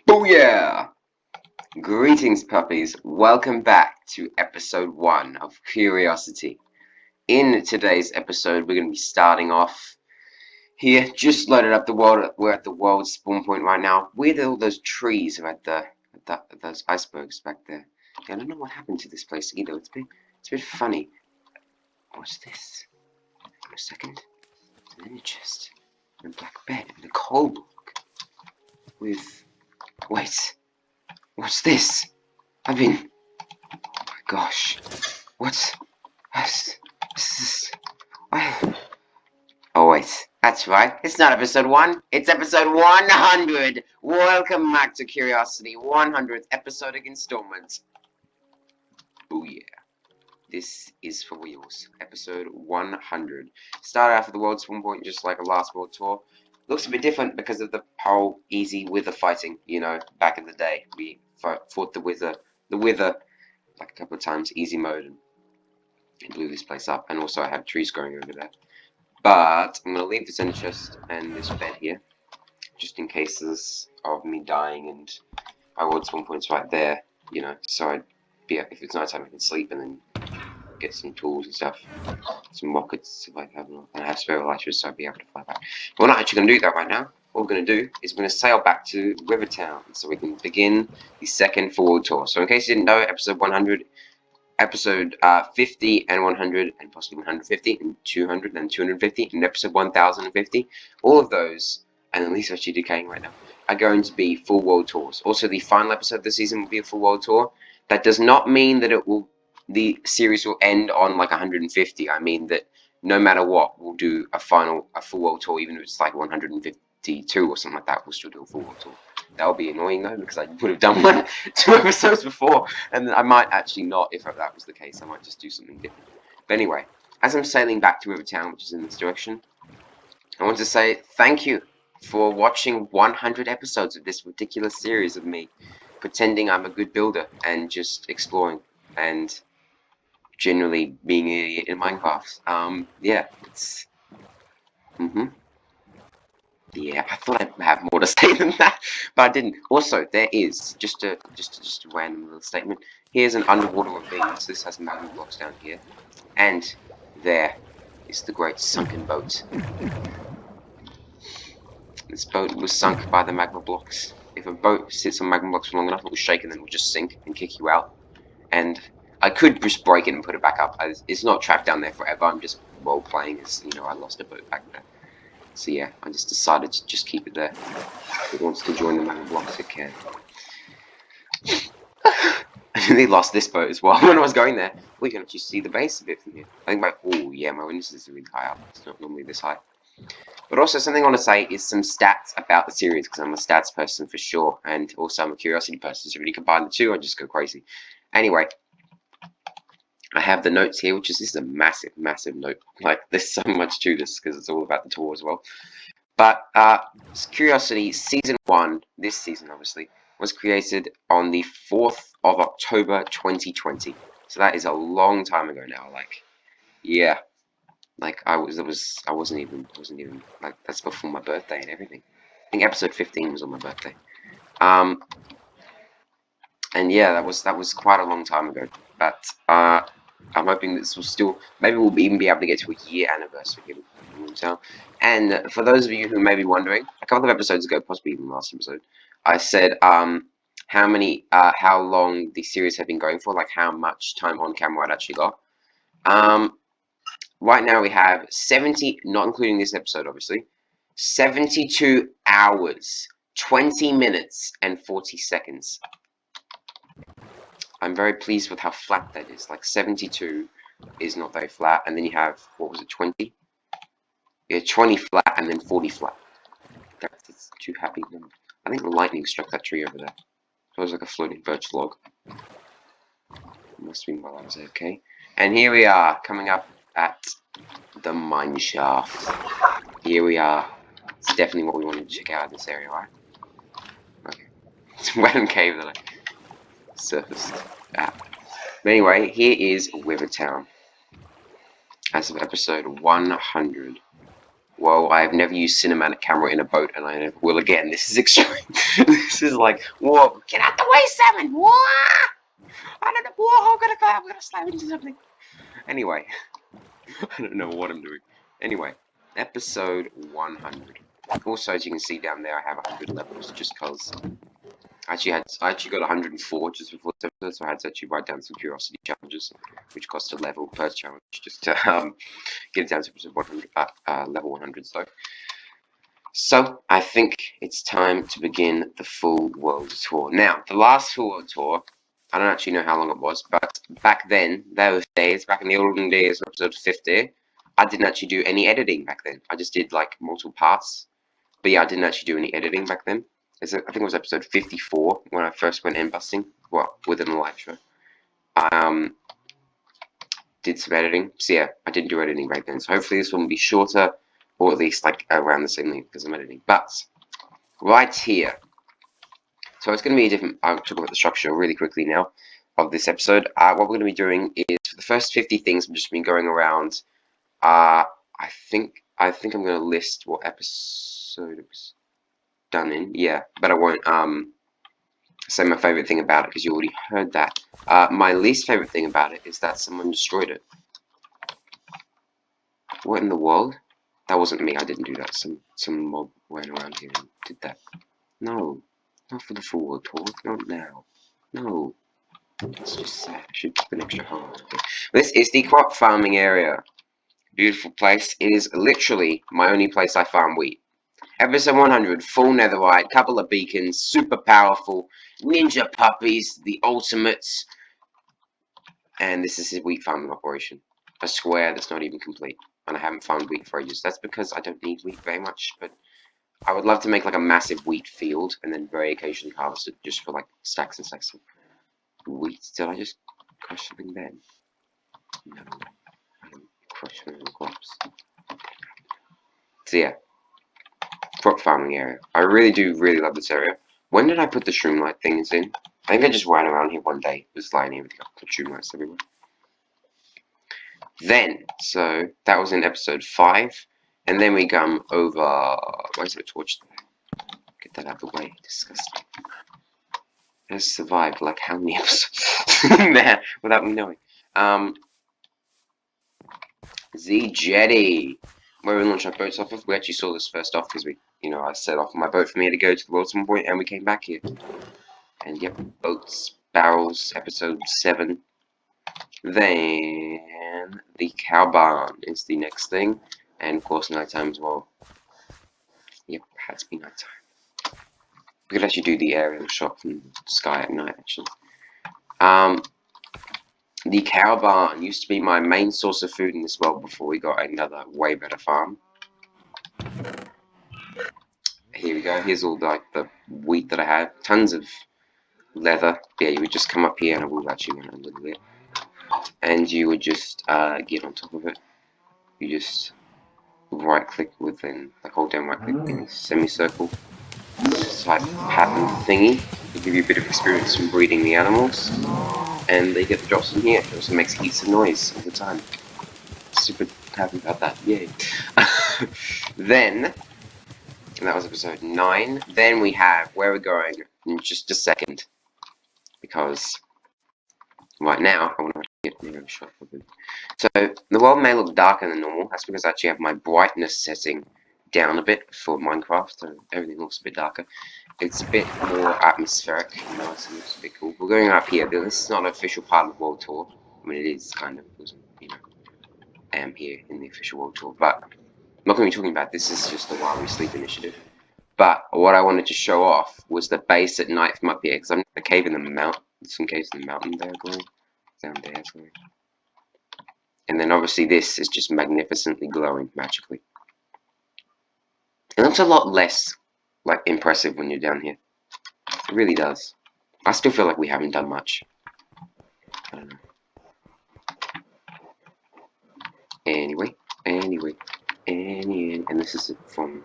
Booyah! Greetings, puppies. Welcome back to episode 1 of Curiosity. In today's episode, we're going to be starting off here. Just loaded up the world. We're at the world spawn point right now. Where all those trees are at those icebergs back there. I don't know what happened to this place either. It's a bit funny. What's this? For a second. An inner chest. And a black bed. And a coal block. With... Wait. What's this? Oh my gosh. What's this? Oh wait, that's right. It's not episode 1. It's episode 100. Welcome back to Curiosity. 100th episode installment. Oh yeah. This is for wheels. Episode 100. Started out at the world spawn point just like a last world tour. Looks a bit different because of the whole easy wither fighting. You know, back in the day, we fought the wither like a couple of times, easy mode, and blew this place up. And also I have trees growing over there. But I'm going to leave this in chest and this bed here, just in cases of me dying, and my world spawn point's right there, you know, so I'd be, if it's night time I can sleep and then get some tools and stuff, some rockets if I have them, and I have spare elytras, so I'd be able to fly back. But we're not actually going to do that right now. What we're going to do is we're going to sail back to Rivertown, so we can begin the second forward tour. So in case you didn't know, episode 100, episode 50 and 100 and possibly 150 and 200 and 250 and episode 1050, all of those, and at least actually decaying right now, are going to be full world tours. Also, the final episode of the season will be a full world tour. That does not mean that the series will end on like 150. I mean that no matter what, we'll do a full world tour, even if it's like 152 or something like that. We'll still do a full world tour. That would be annoying though, because I would have done 2 episodes before, and I might actually not. If that was the case, I might just do something different. But anyway, as I'm sailing back to Rivertown, which is in this direction, I want to say thank you for watching 100 episodes of this ridiculous series of me pretending I'm a good builder and just exploring and generally being an idiot in Minecraft. Yeah, it's yeah, I thought I'd have more to say than that, but I didn't. Also, there is just a random little statement. Here's an underwater ravine. So this has magma blocks down here, and there is the great sunken boat. This boat was sunk by the magma blocks. If a boat sits on magma blocks for long enough, it will shake and then it will just sink and kick you out. And I could just break it and put it back up. It's not trapped down there forever. I'm just role playing as, you know, I lost a boat back there. So yeah, I just decided to just keep it there. If it wants to join the magma blocks, it can. I nearly lost this boat as well when I was going there. We can actually see the base a bit from here. I think oh yeah, my windows are really high up. It's not normally this high. But also something I want to say is some stats about the series, because I'm a stats person for sure, and also I'm a curiosity person, so if you combine the two, I just go crazy. Anyway, I have the notes here, this is a massive, massive note. Like, there's so much to this, because it's all about the tour as well. But, Curiosity Season 1, this season obviously, was created on the 4th of October 2020. So that is a long time ago now, like, yeah. Like, I wasn't even, like, that's before my birthday and everything. I think episode 15 was on my birthday. And yeah, that was quite a long time ago. But, I'm hoping this will still, maybe we'll even be able to get to a year anniversary here. And for those of you who may be wondering, a couple of episodes ago, possibly even last episode, I said, how long the series had been going for, like how much time on camera I'd actually got. Right now we have 70, not including this episode, obviously, 72 hours, 20 minutes, and 40 seconds. I'm very pleased with how flat that is. Like, 72 is not very flat, and then you have, what was it, 20? Yeah, 20 flat, and then 40 flat. That's too happy. I think the lightning struck that tree over there. It was like a floating birch log. It must have been while I was AFK. And here we are, coming up at the mine shaft. Here we are. It's definitely what we wanted to check out in this area, right? Okay. It's a random cave that I surfaced at. But anyway, here is Rivertown. As of episode 100. Well, I've never used cinematic camera in a boat, and I never will again. This is extreme. This is like, whoa, get out the way, Salmon! Whoa! I don't know, whoa, I'm gonna slam into something. Anyway, I don't know what I'm doing. Anyway, episode 100. Also, as you can see down there, I have 100 levels, just cause I actually got 104 just before this episode, so I had to actually write down some curiosity challenges, which cost a level per challenge, just to get it down to episode 100, level 100. So I think it's time to begin the full world tour. Now, the last full world tour, I don't actually know how long it was, but back then, those days, back in the olden days, episode 50, I didn't actually do any editing back then. I just did like multiple parts. But yeah, I didn't actually do any editing back then. I think it was episode 54 when I first went end busting. Well, within the live show. I did some editing. So yeah, I didn't do editing back then. So hopefully this one will be shorter, or at least like around the same length because I'm editing. But right here. So it's going to be a different. I'll talk about the structure really quickly now of this episode. What we're going to be doing is for the first 50 things, I've just been going around. I think I'm going to list what episode it was done in. Yeah, but I won't say my favorite thing about it because you already heard that. My least favorite thing about it is that someone destroyed it. What in the world? That wasn't me. I didn't do that. Some mob went around here and did that. No, not for the full world tour. Not now. No. It's just sad. I should keep an extra hard. This is the crop farming area. Beautiful place. It is literally my only place I farm wheat. Episode 100, full netherite, couple of beacons, super powerful, ninja puppies, the ultimates, and this is his wheat farming operation. A square that's not even complete, and I haven't farmed wheat for ages. That's because I don't need wheat very much, but I would love to make like a massive wheat field, and then very occasionally harvest it just for like stacks and stacks of wheat. Did I just crush something then? No, I didn't crush one of the crops. So yeah. Crop farming area. I really love this area. When did I put the shroomlight things in? I think I just ran around here one day, was lying here with the shroomlights everywhere. Then, so that was in episode 5, and then we come over. Why is there a torch there? Get that out of the way. Disgusting. Has survived like how many episodes there without me knowing. Z Jetty. Where we launched our boats off of. We actually saw this first off because I set off my boat for me to go to the world at some point, and we came back here. And yep, boats, barrels, episode 7. Then the cow barn is the next thing, and of course nighttime as well. Yep, it had to be nighttime. We could actually do the aerial shot from the sky at night, actually. The cow barn used to be my main source of food in this world before we got another way better farm. Here we go. Here's all like the wheat that I have. Tons of leather. Yeah, you would just come up here, and I will actually run a little bit. And you would just get on top of it. You just right click within, like hold down right click in a semicircle type pattern thingy to give you a bit of experience from breeding the animals. And they get the drops from here. It also makes heaps of noise all the time. Super happy about that. Yay. Then, and that was episode 9. Then we have where we're going in just a second. Because right now, I want to get near a shot of it. So, the world may look darker than normal. That's because I actually have my brightness setting down a bit for Minecraft, so everything looks a bit darker. It's a bit more atmospheric, so it looks a bit cool. We're going up here. This is not an official part of the world tour. I mean, it is kind of, I am here in the official world tour, but I'm not going to be talking about this. Is just the While We Sleep initiative. But what I wanted to show off was the base at night from up here, because I'm in a cave in the mountain. Some caves in the mountain there going down there. Sorry. And then obviously this is just magnificently glowing magically. It looks a lot less like impressive when you're down here. It really does. I still feel like we haven't done much. I don't know. Anyway, and this is it from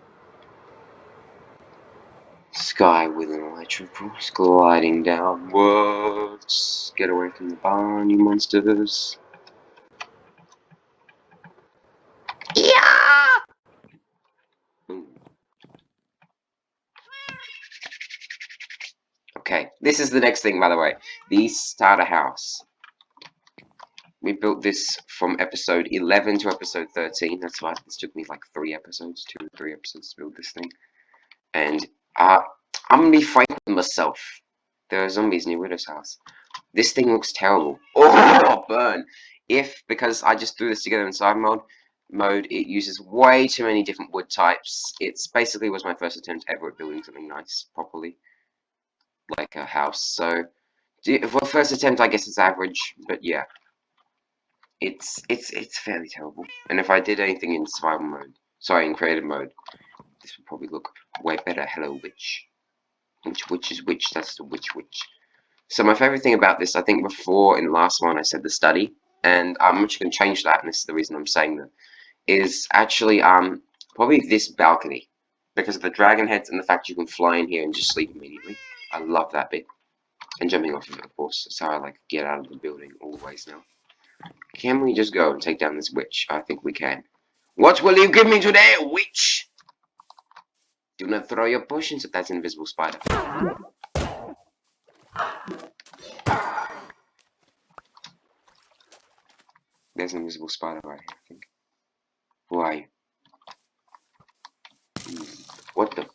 sky with an elytra, of course, gliding downwards. Get away from the barn, you monsters. Yeah! This is the next thing, by the way. The starter house. We built this from episode 11 to episode 13. That's why this took me like 3 episodes, 2 or 3 episodes to build this thing. And I'm gonna be frank with myself. There are zombies near Widow's house. This thing looks terrible. Oh, burn! Because I just threw this together in survival mode, it uses way too many different wood types. It's basically was my first attempt ever at building something nice, properly, like a house. So, for first attempt, I guess it's average, but yeah. It's fairly terrible. And if I did anything in survival mode, sorry, in creative mode, this would probably look way better. Hello, witch. Which is witch? That's the witch. So my favorite thing about this, I think before in the last one I said the study, and I'm actually going to change that, and this is the reason I'm saying that, is actually probably this balcony, because of the dragon heads and the fact you can fly in here and just sleep immediately. I love that bit. And jumping off of it, of course. That's how I like to get out of the building always now. Can we just go and take down this witch? I think we can. What will you give me today, witch? Do not throw your potions at that invisible spider. There's an invisible spider right here, I think. Who are you? What the?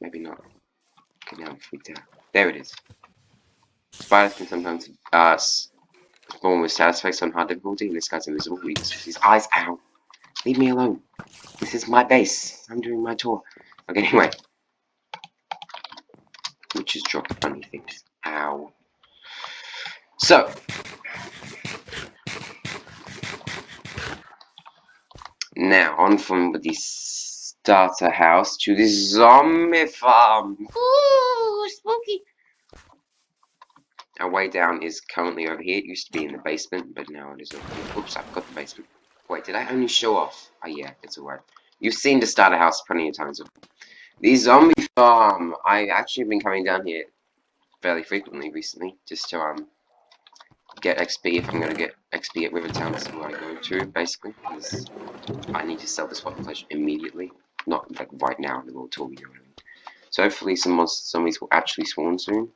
Maybe not. Okay, now I'm freaked out. There it is. Spiders can sometimes spawn with status effects on hard difficulty, and this guy's invisible. We just his eyes out. Leave me alone. This is my base. I'm doing my tour. Okay, anyway. Witches drop funny things. Ow. So. Now, on from the starter house to the zombie farm. Ooh, spooky. Our way down is currently over here. It used to be in the basement, but now it is over here. Oops, I've got the basement. Wait, did I only show off? Oh yeah, it's alright. You've seen the starter house plenty of times. The zombie farm. I actually have been coming down here fairly frequently recently, just to get XP if I'm going to get XP at Rivertown. That's where I go to, basically, because I need to sell this weapon flesh immediately. Not like right now in the little tool, you know what I mean. So hopefully some zombies will actually spawn soon.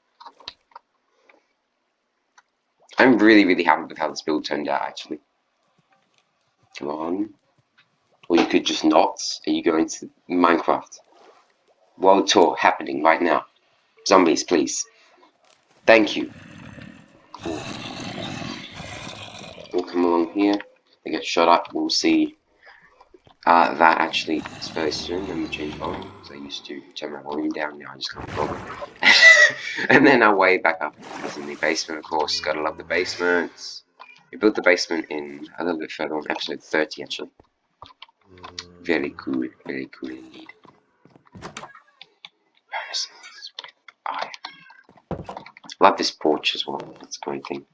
I'm really happy with how this build turned out, actually. Come on. Or you could just not, and you go into Minecraft. World tour happening right now. Zombies, please. Thank you. We'll come along here. They get shot up. We'll see that actually is very soon. Let me change volume, because I used to turn my volume down. Now I just can't bother. And then our way back up is in the basement, of course. Gotta love the basements. We built the basement in a little bit further on, episode 30 actually. Very cool indeed. I love this porch as well. That's a great thing.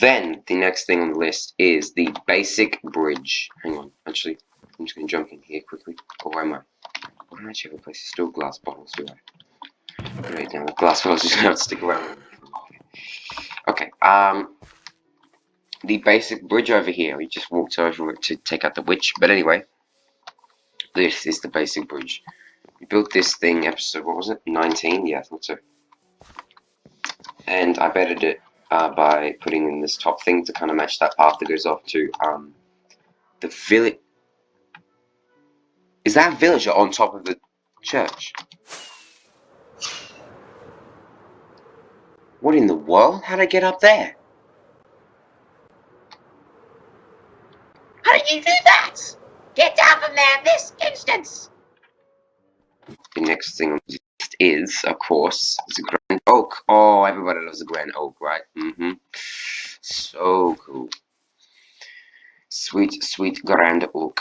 Then the next thing on the list is the basic bridge. Hang on, actually, I'm just gonna jump in here quickly. Or where am I? I don't actually have a place to store glass bottles, do I? Right now, the glass bottles just gonna stick around. Okay, the basic bridge over here. We just walked over it to take out the witch. But anyway, this is the basic bridge. We built this thing episode, what was it? 19? Yeah, I thought so. And I bettered it by putting in this top thing to kind of match that path that goes off to the village. Is that a villager on top of the church? What in the world? How'd I get up there? How did you do that? Get down from there in this instance! The next thing on the list is, of course, the Grand Oak. Oh, everybody loves the Grand Oak, right? Mm-hmm. So cool. Sweet, sweet Grand Oak.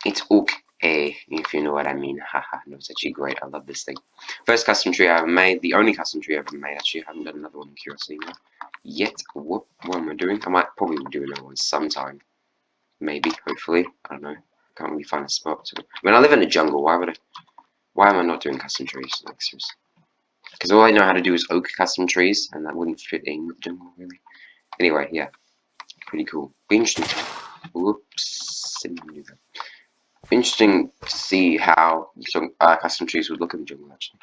It's oak, if you know what I mean. Haha, no, it's actually great. I love this thing. First custom tree I ever made. The only custom tree I ever made. Actually, I haven't done another one in Curiosity yet. What am I doing? I might probably do another one sometime. Maybe, hopefully. I don't know. Can't really find a spot to. When I live in a jungle, why am I not doing custom trees? Like, seriously. Because all I know how to do is oak custom trees, and that wouldn't fit in with the jungle, really. Anyway, yeah. Pretty cool. Be interesting. Whoops. Didn't do that. interesting to see how custom trees would look in the jungle, actually.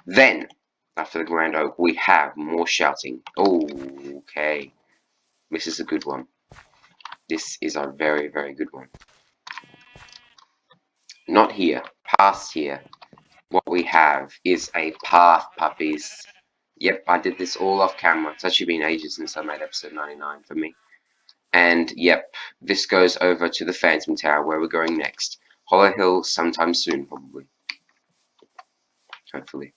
Then, after the Grand Oak, we have more shouting. Oh, okay. This is a good one. This is a very, very good one. Not here. Past here. What we have is a path, puppies. Yep, I did this all off camera. It's actually been ages since I made episode 99 for me. And yep, this goes over to the Phantom Tower where we're going next. Hollow Hill sometime soon, probably. Hopefully.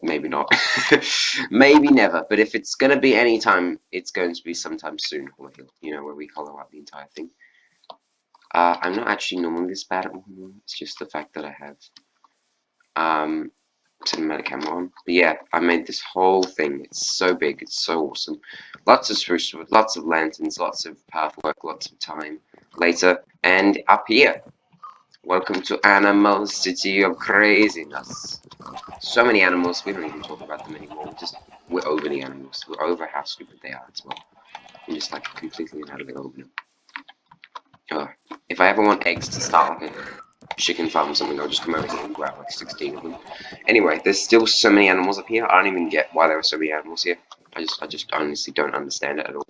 Maybe not. Maybe never. But if it's going to be any time, it's going to be sometime soon, Hollow Hill. You know, where we hollow out the entire thing. I'm not actually normally this bad at Hollow Hill. It's just the fact that I have cinematic camera on. But yeah, I made this whole thing. It's so big. It's so awesome. Lots of spruce wood, lots of lanterns, lots of pathwork, lots of time later. And up here, welcome to Animal City of Craziness. So many animals, we don't even talk about them anymore. We're over the animals. We're over how stupid they are as well. We're just like completely and utterly over them. If I ever want eggs to start like a chicken farm or something, I'll just come over here and grab like 16 of them. Anyway, there's still so many animals up here. I don't even get why there are so many animals here. I just honestly don't understand it at all.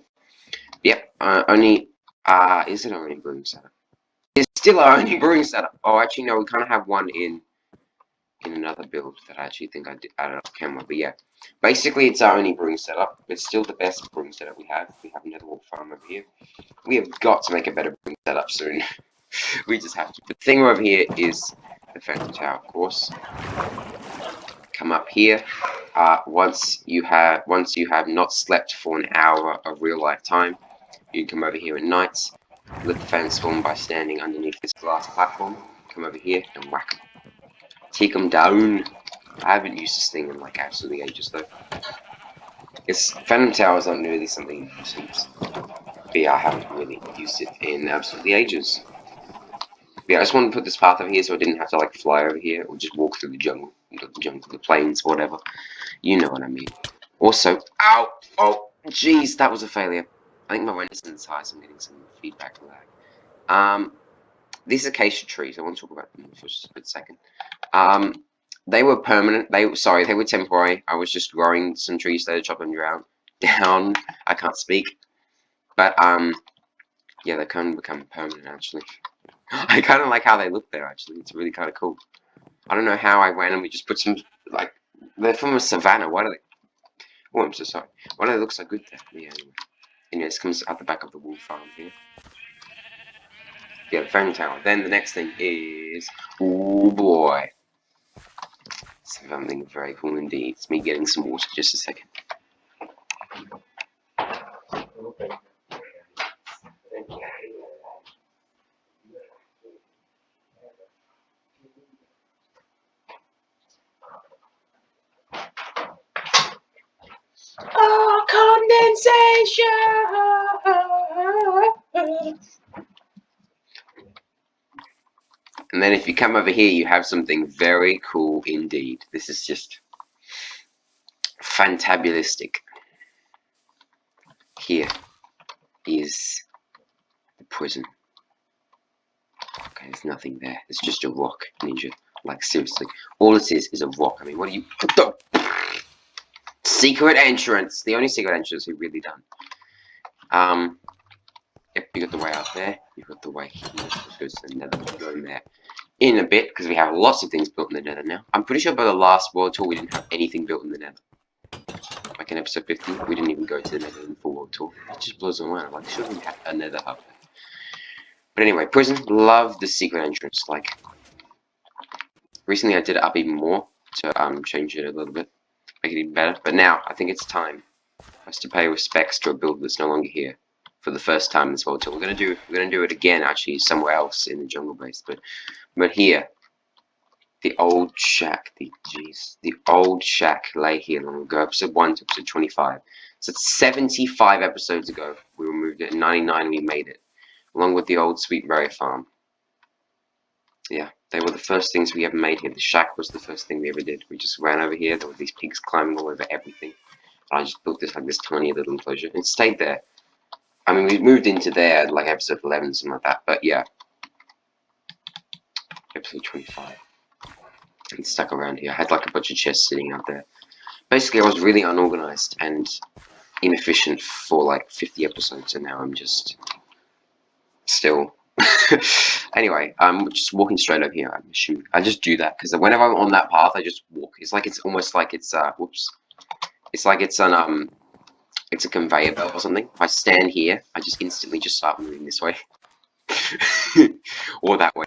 Yep, is it our only brewing setup? It's still our only brewing setup. Oh, actually, no, we kind of have one in another build that I actually think I did add off camera. But yeah, basically, it's our only brewing setup. It's still the best brewing setup we have. We have another farm over here. We have got to make a better brewing setup soon. We just have to. The thing over here is the Phantom Tower, of course. Come up here. Once you have not slept for an hour of real life time, you can come over here at night. Let the fans spawn by standing underneath this glass platform. Come over here and whack them. Take them down. I haven't used this thing in like absolutely ages though. Phantom Towers aren't really something you use. But yeah, I haven't really used it in absolutely ages. Yeah, I just wanted to put this path over here so I didn't have to like fly over here or just walk through the jungle, the plains, whatever. You know what I mean. Also, ow! Oh, jeez, that was a failure. I think my resonance is high, so I'm getting some feedback lag. These Acacia Trees, I want to talk about them for just a good second. They were permanent. They were temporary. I was just growing some trees there, chopping them down. I can't speak, but yeah, they kind of become permanent actually. I kind of like how they look there, actually. It's really kind of cool. I don't know how I randomly just put some, like, they're from a savannah. Why do they... Oh, I'm so sorry. Why do they look so good there? Yeah, anyway, this comes out the back of the wool farm here. Yeah, the phone tower. Then the next thing is... Oh, boy. Something very cool indeed. It's me getting some water. Just a second. Condensation! And then if you come over here, you have something very cool indeed. This is just fantabulistic. Here is the prison. Okay, there's nothing there. It's just a rock, ninja. Like, seriously. All it is a rock. I mean, what are you... Secret entrance! The only secret entrance we've really done. Yep, you got the way out there. You got the way here. Goes to the Nether. We'll go in there in a bit, because we have lots of things built in the Nether now. I'm pretty sure by the last World Tour, we didn't have anything built in the Nether. Like in episode 50, we didn't even go to the Nether in the full World Tour. It just blows my mind. Like, should we have a Nether hub? But anyway, prison. Love the secret entrance. Like, recently I did it up even more to change it a little bit, make it even better. But now I think it's time for us to pay respects to a build that's no longer here for the first time in this world tour. We're gonna do it again actually somewhere else in the jungle base, but here, the old shack, the old shack lay here long ago. Episode 1 to episode 25. So 75 episodes ago we removed it. In 99 we made it, along with the old Sweet Berry Farm. Yeah, they were the first things we ever made here. The shack was the first thing we ever did. We just ran over here. There were these pigs climbing all over everything. And I just built this like this tiny little enclosure and stayed there. I mean, we moved into there like episode 11, something like that. But yeah, episode 25. And stuck around here. I had like a bunch of chests sitting out there. Basically, I was really unorganized and inefficient for like 50 episodes, and now I'm just still. Anyway, I'm just walking straight over here. I'm assuming I just do that because whenever I'm on that path, I just walk. It's like it's almost like it's whoops. It's like it's an it's a conveyor belt or something. If I stand here, I just instantly just start moving this way or that way.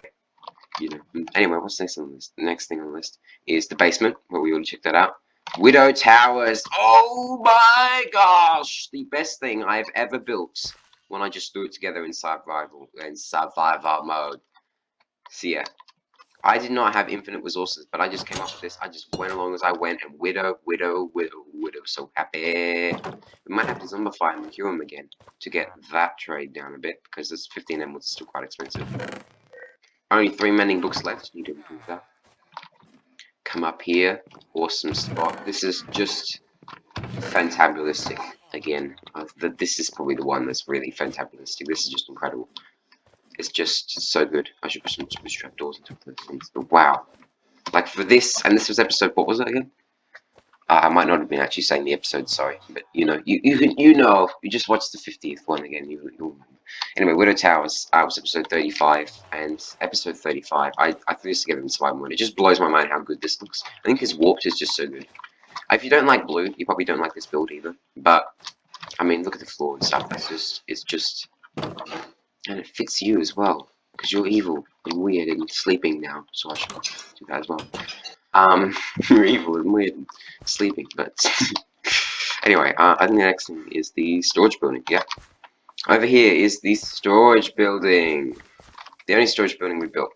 You know. Anyway, what's next on the list? The next thing on the list is the basement, where we already checked that out. Widow Towers. Oh my gosh, the best thing I've ever built when I just threw it together in survival mode. So yeah, I did not have infinite resources, but I just came up with this. I just went along as I went, and widow. So happy. We might have to zombify and cure him again to get that trade down a bit, because this 15 emeralds is still quite expensive. Only 3 mending books left. Need to improve that. Come up here. Awesome spot. This is just fantabulistic. Again, this is probably the one that's really fantabulistic. This is just incredible. It's just so good. I should put some trapdoors into those things. But wow. Like for this, and this was episode, what was it again? I might not have been actually saying the episode, sorry. But you know, you know, you just watched the 50th one again. Anyway, Widow Towers was episode 35, and episode 35, I threw this together in survival mode. It just blows my mind how good this looks. I think his warped is just so good. If you don't like blue, you probably don't like this build either. But I mean, look at the floor and stuff. It's just, and it fits you as well because you're evil and weird and sleeping now. So I should do that as well. You're evil and weird and sleeping, but anyway, I think the next thing is the storage building. Yeah, over here is the storage building. The only storage building we built.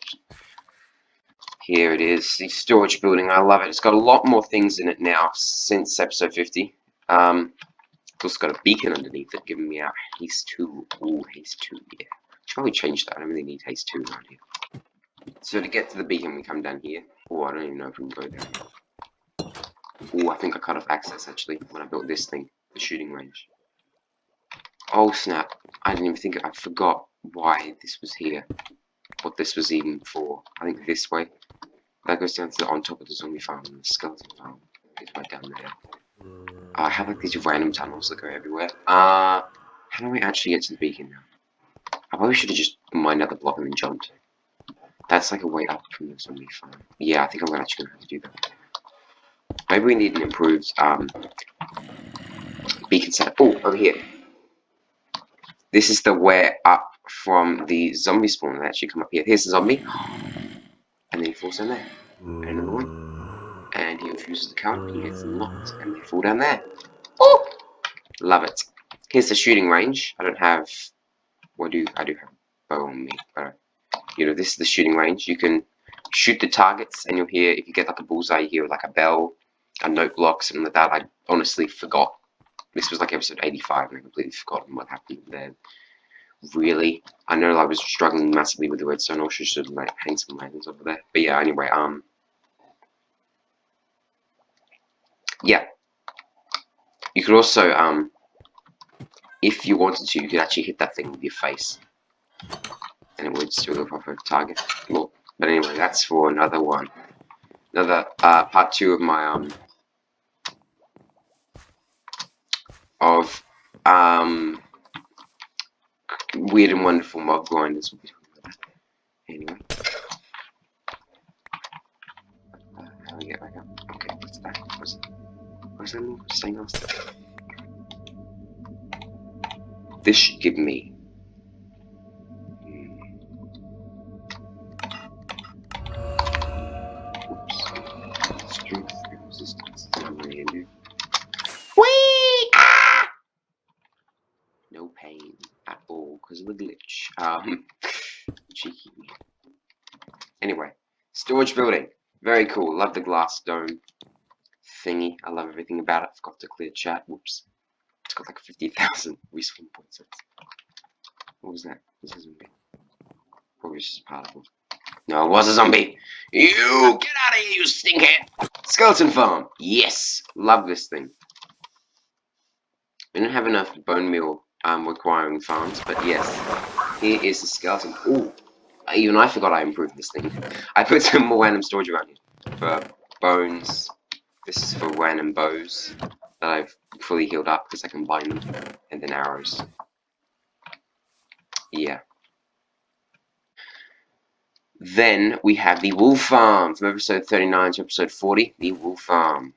Here it is, the storage building. I love it. It's got a lot more things in it now since episode 50. It's also got a beacon underneath it, giving me a haste 2. Ooh, haste 2, yeah. Should probably change that. I don't really need haste 2 around here. So to get to the beacon, we come down here. Oh, I don't even know if we can go there. Oh, I think I cut off access actually when I built this thing, the shooting range. Oh snap! I didn't even think I forgot why this was here. What this was even for. I think this way. That goes down to on top of the zombie farm and the skeleton farm. It's right down there. I have like these random tunnels that go everywhere. How do we actually get to the beacon now? I probably should have just mined out the block and then jumped. That's like a way up from the zombie farm. Yeah, I think I'm actually gonna have to do that. Maybe we need an improved beacon setup. Oh, over here. This is the way up from the zombie spawn. They actually come up here. Here's the zombie. And then he falls down there. And another one. And he refuses to come. He gets knocked. And they fall down there. Oh! Love it. Here's the shooting range. I don't have... Well, I do have a bow on me. But, you know, this is the shooting range. You can shoot the targets. And you'll hear, if you get like a bullseye, you hear like a bell, a note block, something like that. I honestly forgot. This was like episode 85. And I completely forgotten what happened there. Really, I know I was struggling massively with the redstone. I should like hang some lanterns over there. But yeah, anyway, yeah. You could also, if you wanted to, you could actually hit that thing with your face, and it would still go proper target. Well, but anyway, that's for another one. Another part 2 of my weird and wonderful mob grinders. Anyway. How do we get back up? Okay, what's that? What's that mean? Staying on stuff. This should give me... Oops. Strength and resistance. That's what I'm going to do. Whee! Ah! No pain at all because of the glitch. Cheeky. Anyway, storage building. Very cool. Love the glass dome thingy. I love everything about it. Forgot to clear chat. Whoops. It's got like 50,000 respawn points. What was that? Was that a zombie? Probably just a particle. No, it was a zombie. You get out of here, you stinkhead. Skeleton Farm. Yes. Love this thing. We don't have enough bone meal requiring farms, but yes. Here is the skeleton. Ooh. Even I forgot I improved this thing. I put some more random storage around here for bones. This is for random bows that I've fully healed up because I can bind them, and then arrows. Yeah. Then we have the wool farm from episode 39 to episode 40. The wool farm.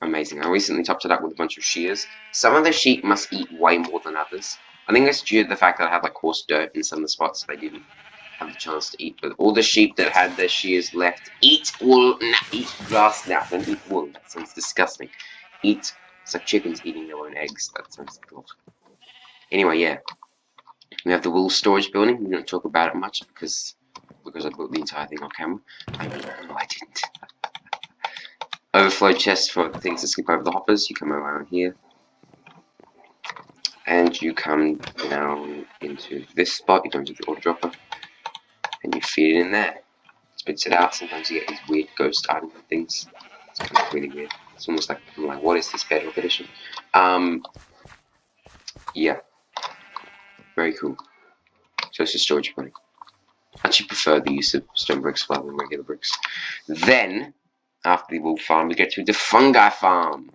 Amazing. I recently topped it up with a bunch of shears. Some of the sheep must eat way more than others. I think that's due to the fact that I have like coarse dirt in some of the spots they didn't have the chance to eat. But all the sheep that had their shears left eat wool, eat grass now. Don't eat wool. That sounds disgusting. Eat. It's like chickens eating their own eggs. That sounds cool. Anyway, yeah. We have the wool storage building. We don't talk about it much because I built the entire thing on camera. I mean, no, I didn't. Overflow chests for things to skip over the hoppers. You come around here. And you come down into this spot. You go into the ore dropper. And you feed it in there. Spits it out. Sometimes you get these weird ghost item things. It's kind of really weird. It's almost like, I'm like, what is this Bedrock edition? Yeah. Very cool. So it's a storage building. I actually prefer the use of stone bricks rather than regular bricks. Then, after the wool farm, we get to the Fungi Farm.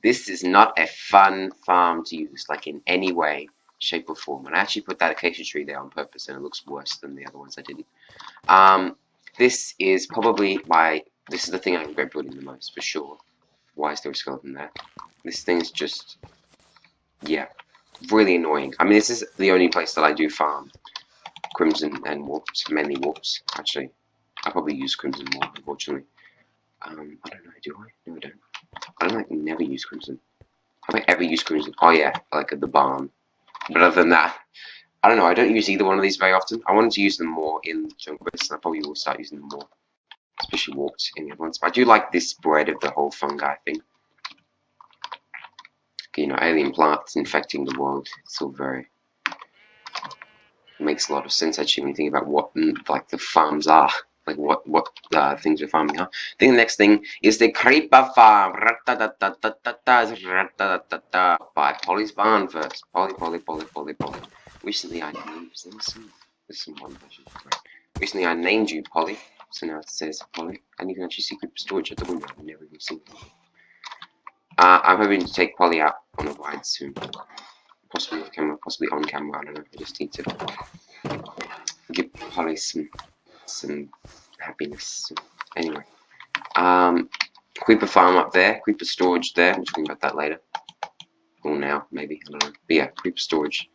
This is not a fun farm to use, like in any way, shape, or form. And I actually put that acacia tree there on purpose, and it looks worse than the other ones I didn't. This is probably this is the thing I regret building the most, for sure. Why is there a skeleton there? This thing is just, yeah, really annoying. I mean, this is the only place that I do farm crimson and warps, mainly warps, actually. I probably use crimson more, unfortunately. I don't know, do I? No, I don't. I don't, like, never use crimson. Have I ever used crimson? Oh, yeah, like at the barn. But other than that, I don't know, I don't use either one of these very often. I wanted to use them more in jungle bits, and I probably will start using them more. Especially warped in the other ones. But I do like this spread of the whole fungi thing. You know, alien plants infecting the world. It's all very... It makes a lot of sense, actually, when you think about what, like, the farms are. Like, what things we're farming are. I think the next thing is the Creeper Farm. By Polly's Barn first. Polly. Recently I named... There's some one version. Recently I named you Polly. So now it says Polly. And you can actually see Creeper storage at the window. I've never even seen it. I'm hoping to take Polly out on a ride soon. Possibly off camera, possibly on camera, I don't know. I just need to give Polly some happiness. Anyway. Creeper farm up there, creeper storage there. We'll talk about that later. Or now, maybe, I don't know. But yeah, creeper storage.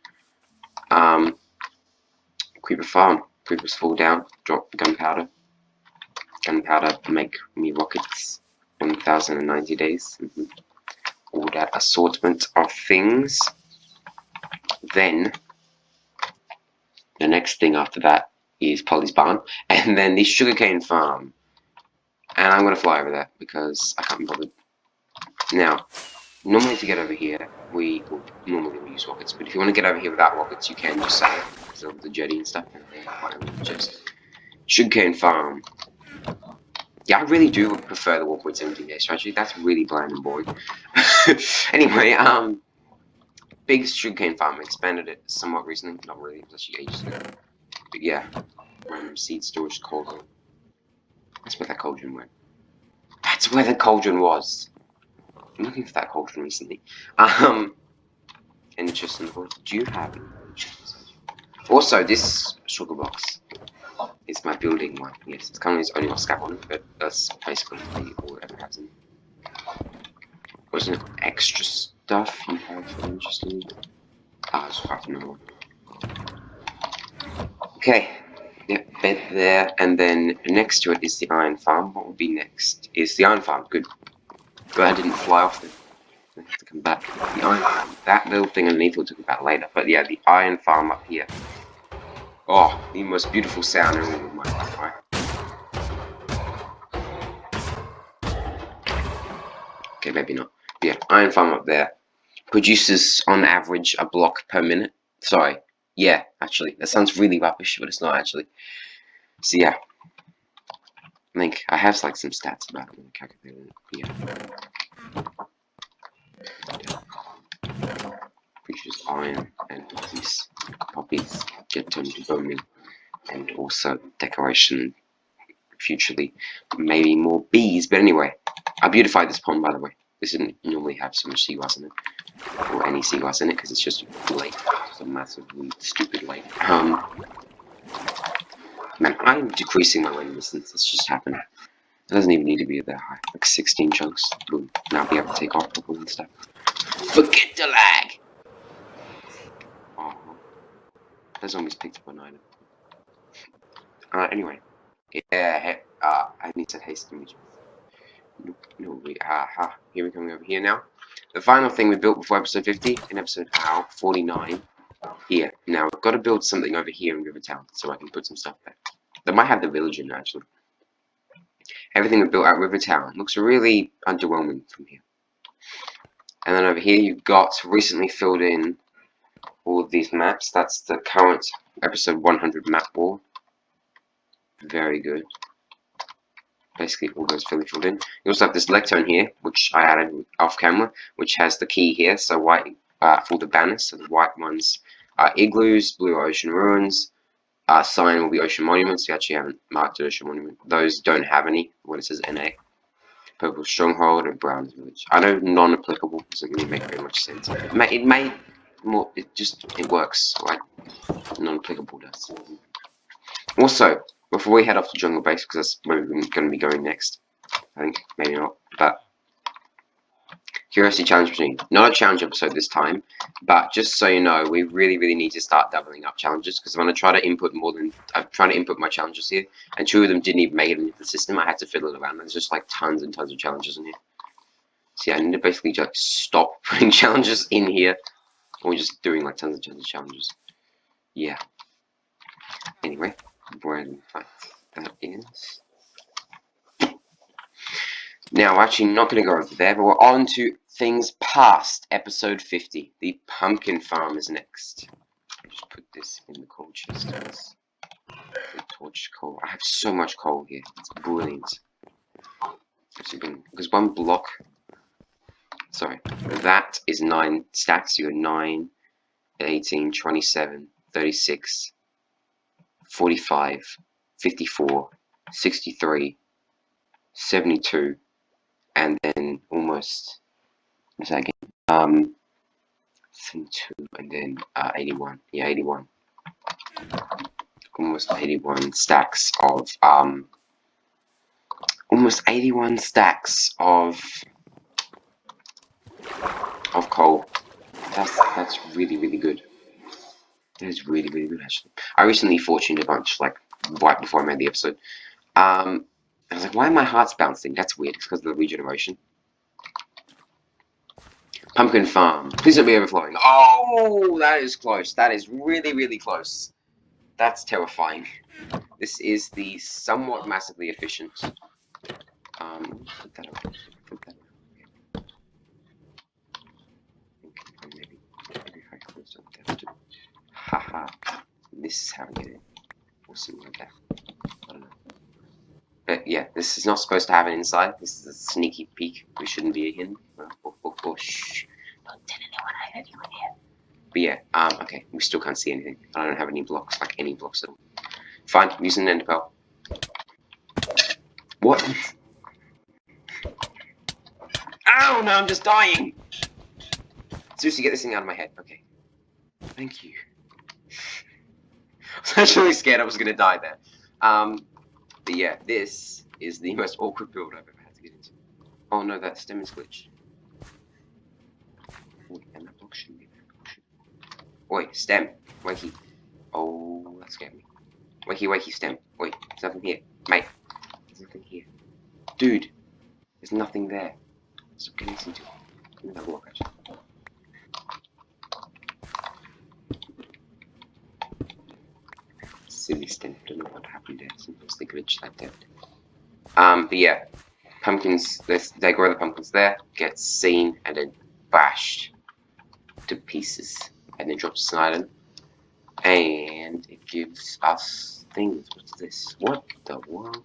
Creeper farm. Creepers fall down, drop gunpowder. Gunpowder make me rockets. 1090 days. All that assortment of things. Then the next thing after that is Polly's Barn, and then the Sugarcane Farm. And I'm going to fly over there because I can't be bothered. Now, normally to get over here, we normally use rockets, but if you want to get over here without rockets, you can just sail because of the jetty and stuff. Just Sugarcane Farm. Yeah, I really do prefer the 1.17 day strategy. That's really bland and boring. Anyway, big Sugarcane Farm. Expanded it somewhat recently. Not really, it was actually ages ago. But yeah, random seed storage cauldron. That's where that cauldron went. That's where the cauldron was. I'm looking for that cauldron recently. And just do you have any? Also, this sugar box is my building one. Yes, it's currently only got scab on it, but that's basically all it ever has in it. Wasn't extra stuff you have interesting? It's half another one. Okay. Yep, bed there, and then next to it is the iron farm. What would be next? Is the iron farm. Good. Glad I didn't fly off there. I have to come back. The iron farm. That little thing underneath we'll talk about later. But yeah, the iron farm up here. Oh, the most beautiful sound in all of my life, right? Okay, maybe not. But yeah, iron farm up there. Produces on average a block per minute. Sorry. Yeah, actually. That sounds really rubbish, but it's not actually. So yeah. I think I have like some stats about it when I calculate it. Yeah. which is iron, and these poppies get turned into bone meal, and also decoration futurely, maybe more bees. But anyway, I beautified this pond, by the way. This didn't normally have so much seagrass in it, or any seagrass in it, because it's just a lake, just a massively stupid lake. Man, I'm decreasing my lane distance. It's just happened. It doesn't even need to be that high. Like 16 chunks. Boom. Now I'll be able to take off properly and stuff. Forget the lag! Oh. The zombies picked up an item. Anyway. Yeah, I need to haste images. No, here we're coming over here now. The final thing we built before episode 50, in episode 49, here. Now, I've got to build something over here in Rivertown, so I can put some stuff there. They might have the village in, actually. Everything we built at Rivertown looks really underwhelming from here. And then over here, you've got recently filled in all of these maps. That's the current episode 100 map wall. Very good. Basically, all those fully filled in. You also have this lectern here, which I added off camera, which has the key here. So white for the banners. So the white ones are igloos, blue are ocean ruins. Cyan will be ocean monuments. You actually haven't marked an ocean monument. Those don't have any when it says NA. Purple Stronghold and brown village. I know non-applicable doesn't really make very much sense. It works like non-applicable does. Also, before we head off to Jungle Base, because that's where we're going to be going next, I think maybe not, but Curiosity Challenge Machine. Not a challenge episode this time, but just so you know, we really need to start doubling up challenges, because I'm going to try to input more than... I'm trying to input my challenges here, and 2 of them didn't even make it into the system. I had to fiddle it around. There's just like tons and tons of challenges in here. So yeah, I need to basically just stop putting challenges in here, or just doing like tons and tons of challenges. Yeah. Anyway, where in fact that is... Now, we're actually not going to go over there, but we're on to things past episode 50. The Pumpkin Farm is next. I'll just put this in the coal chest. The torch coal. I have so much coal here. It's brilliant. Because one block... Sorry. That is 9 stacks. You got 9, 18, 27, 36, 45, 54, 63, 72... and then almost, what's that again? 72, and then 81. Yeah, 81. Almost 81 stacks of almost 81 stacks of coal. That's really good. That is really good actually. I recently fortuned a bunch, like right before I made the episode. I was like, why are my hearts bouncing? That's weird. It's because of the regeneration. Pumpkin Farm. Please don't be overflowing. Oh, that is close. That is really close. That's terrifying. This is the somewhat massively efficient. Put that over. Put that over. Maybe if I close up that. Haha. This is how I get it. Or something like that. I don't know. But yeah, this is not supposed to have an inside. This is a sneaky peek. We shouldn't be in. Shh. Don't tell anyone I heard you in here. But yeah, okay, we still can't see anything. I don't have any blocks, like any blocks at all. Fine, I'm using an ender pearl. What? Ow, no, I'm just dying! Seriously, get this thing out of my head. Okay. Thank you. I was actually scared I was gonna die there. But yeah, this is the most awkward build I've ever had to get into. Oh no, that stem is glitched. Wait, and that block shouldn't be there. Wait, stem. Wakey. Oh, that scared me. Wakey, stem. Wait, there's nothing here. Mate, there's nothing here. Dude, there's nothing there. Stop getting into it. Give me that block, actually. Silly stem. Don't know what happened there. Sometimes they glitch like that. But yeah, pumpkins. They grow the pumpkins there. Gets seen and then bashed to pieces, and then drops an item, and it gives us things. What's this? What the world?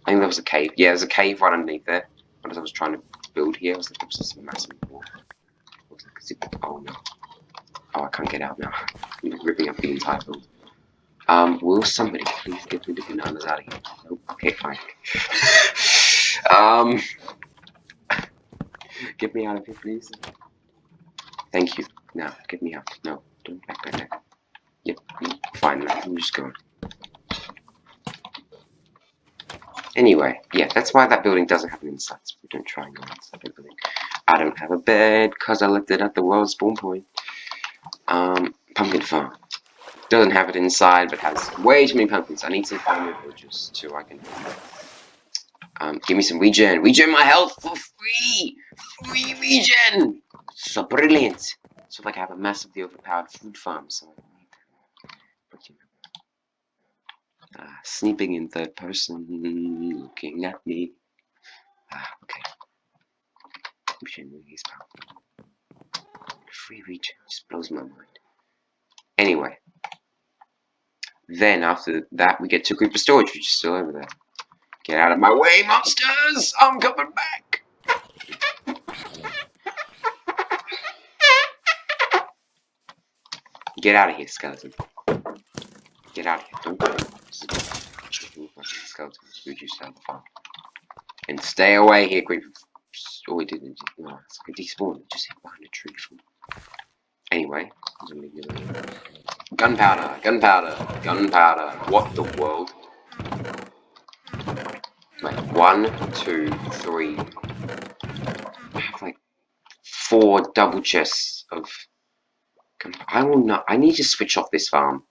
I think there was a cave. Yeah, there's a cave right underneath there. As I was trying to build here, I was like, this is a massive wall. Looks like a zip. Oh no. Oh, I can't get out now. I'm ripping up the entire build. Will somebody please get me the bananas out of here? Nope. Okay, fine. Get me out of here, please. Thank you. Now, get me out. No, don't back. Yep, fine, I'm just going. Anyway, yeah, that's why that building doesn't have an inside, so we don't try and go inside the building. I don't have a bed, because I left it at the world spawn point. Pumpkin Farm. Doesn't have it inside, but has way too many pumpkins. I need to find more villagers, so I can... give me some regen. Regen my health for free! Free regen! So brilliant! So like I have a massively overpowered food farm, so I need that. Sleeping in third person, looking at me. Okay. Regen release power. Free regen just blows my mind. Anyway. Then after that we get to Creeper Storage, which is still over there. Get out of my way, monsters! I'm coming back! Get out of here, skeleton. Get out of here. Don't go. Skeletons reduce out the farm. And stay away here, Creeper. Oh, it didn't. No, it's like a despawn. It just hit behind a tree. Anyway. Gunpowder. What the world? Wait, 1, 2, 3. I have like 4 double chests of... I will not... I need to switch off this farm.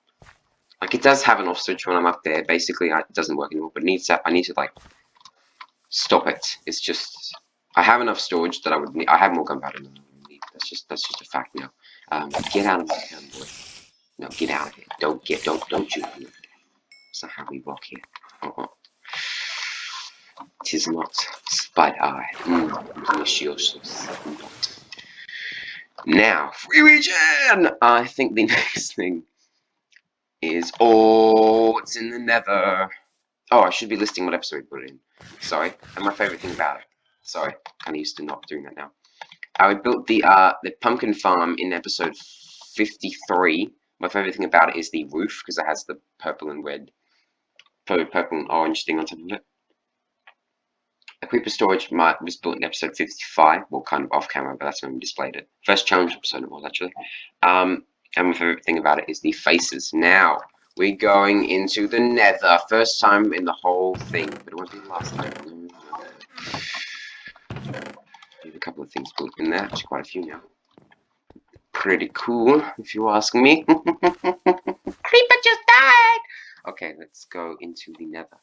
Like, it does have an off switch when I'm up there. Basically, it doesn't work anymore. But I need to, like, stop it. It's just... I have enough storage that I would need... I have more gunpowder than I would need. That's just a fact now. Get out of my town, boy. No, get out of here. Don't you. That's not how we walk here. Tis not spider eye. Delicious. Now, free regen! I think the next thing is... Oh, it's in the Nether. Oh, I should be listing what episode we put it in. Sorry. And my favorite thing about it. Sorry. Kind of used to not doing that now. I built the pumpkin farm in episode 53. My favorite thing about it is the roof, because it has the purple and red, purple and orange thing on top of it. The Creeper Storage was built in episode 55, well, kind of off camera, but that's when we displayed it. First challenge episode it was, actually. And my favorite thing about it is the faces. Now, we're going into the Nether. First time in the whole thing, but it won't be the last time. There's a couple of things built in there, actually quite a few now. Pretty cool, if you ask me. Creeper just died! Okay, let's go into the Nether.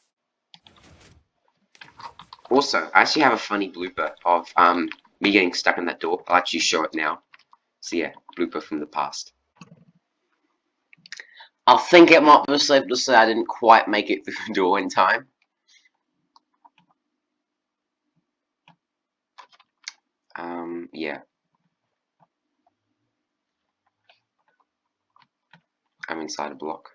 Also, I actually have a funny blooper of me getting stuck in that door. I'll actually show it now. So yeah, blooper from the past. I think it might be safe to say I didn't quite make it through the door in time. Yeah. I'm inside a block.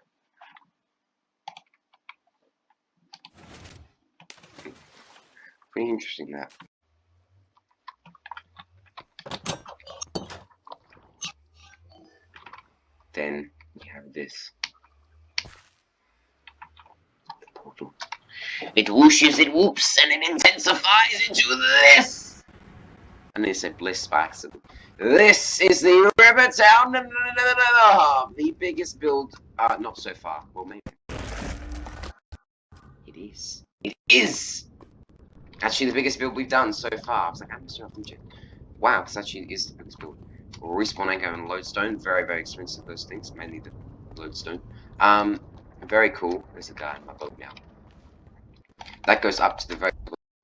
Pretty interesting, that. Then we have this. The portal. It whooshes, it whoops, and it intensifies into this! And they said bliss by accident. This is the River Town, the biggest build, not so far. Well, maybe. It is. It is! Actually, the biggest build we've done so far. I was like, I'm still up in wow, this actually is the biggest build. Respawn anchor and lodestone. Very, very expensive, those things. Mainly the lodestone. Very cool. There's a guy in my boat now. That goes up to the very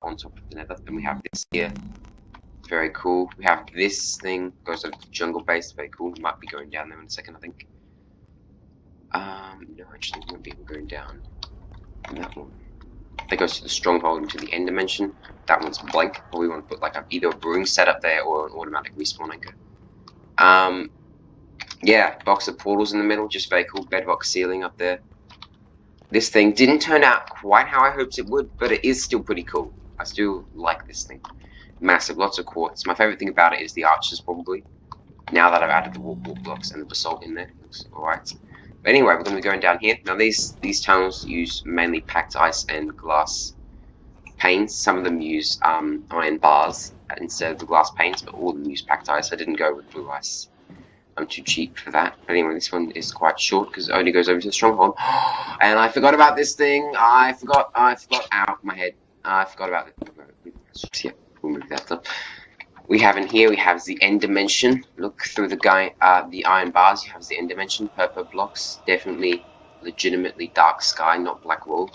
on top of the Nether. Then we have this here. Very cool. We have this thing. Goes over to jungle base. Very cool. We might be going down there in a second, I think. No, actually, we won't be going down. That one. That goes to the Stronghold into the end dimension. That one's blank. Or we want to put like either a brewing setup there or an automatic respawn anchor. Yeah, box of portals in the middle. Just very cool. Bedrock ceiling up there. This thing didn't turn out quite how I hoped it would, but it is still pretty cool. I still like this thing. Massive, lots of quartz. My favorite thing about it is the arches, probably. Now that I've added the wall blocks and the basalt in there, looks alright. But anyway, we're going to be going down here. Now these tunnels use mainly packed ice and glass panes. Some of them use iron bars instead of the glass panes, but all of them use packed ice. I didn't go with blue ice. I'm too cheap for that. But anyway, this one is quite short because it only goes over to the Stronghold. And I forgot about this thing. I forgot. Ow, my head. I forgot about it. Yeah, we'll move that up. We have in here, we have the end dimension. Look through the iron bars. You have the end dimension, purple blocks. Definitely, legitimately dark sky, not black wool.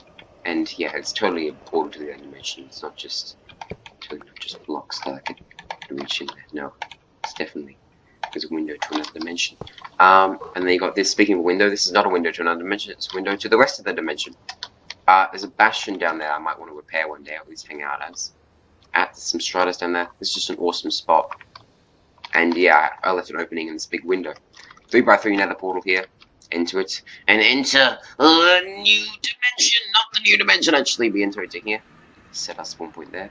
And yeah, it's totally a portal to the end dimension. It's not just blocks that I could reach in there. No, it's definitely there's a window to another dimension. And then you got this. Speaking of a window, this is not a window to another dimension. It's a window to the rest of the dimension. There's a bastion down there. I might want to repair one day. Or at least hang out as. Some stratas down there. It's just an awesome spot. And yeah, I left an opening in this big window. 3x3 nether portal here. Enter it. And enter the new dimension. Not the new dimension, actually. We enter it here. Set our spawn point there.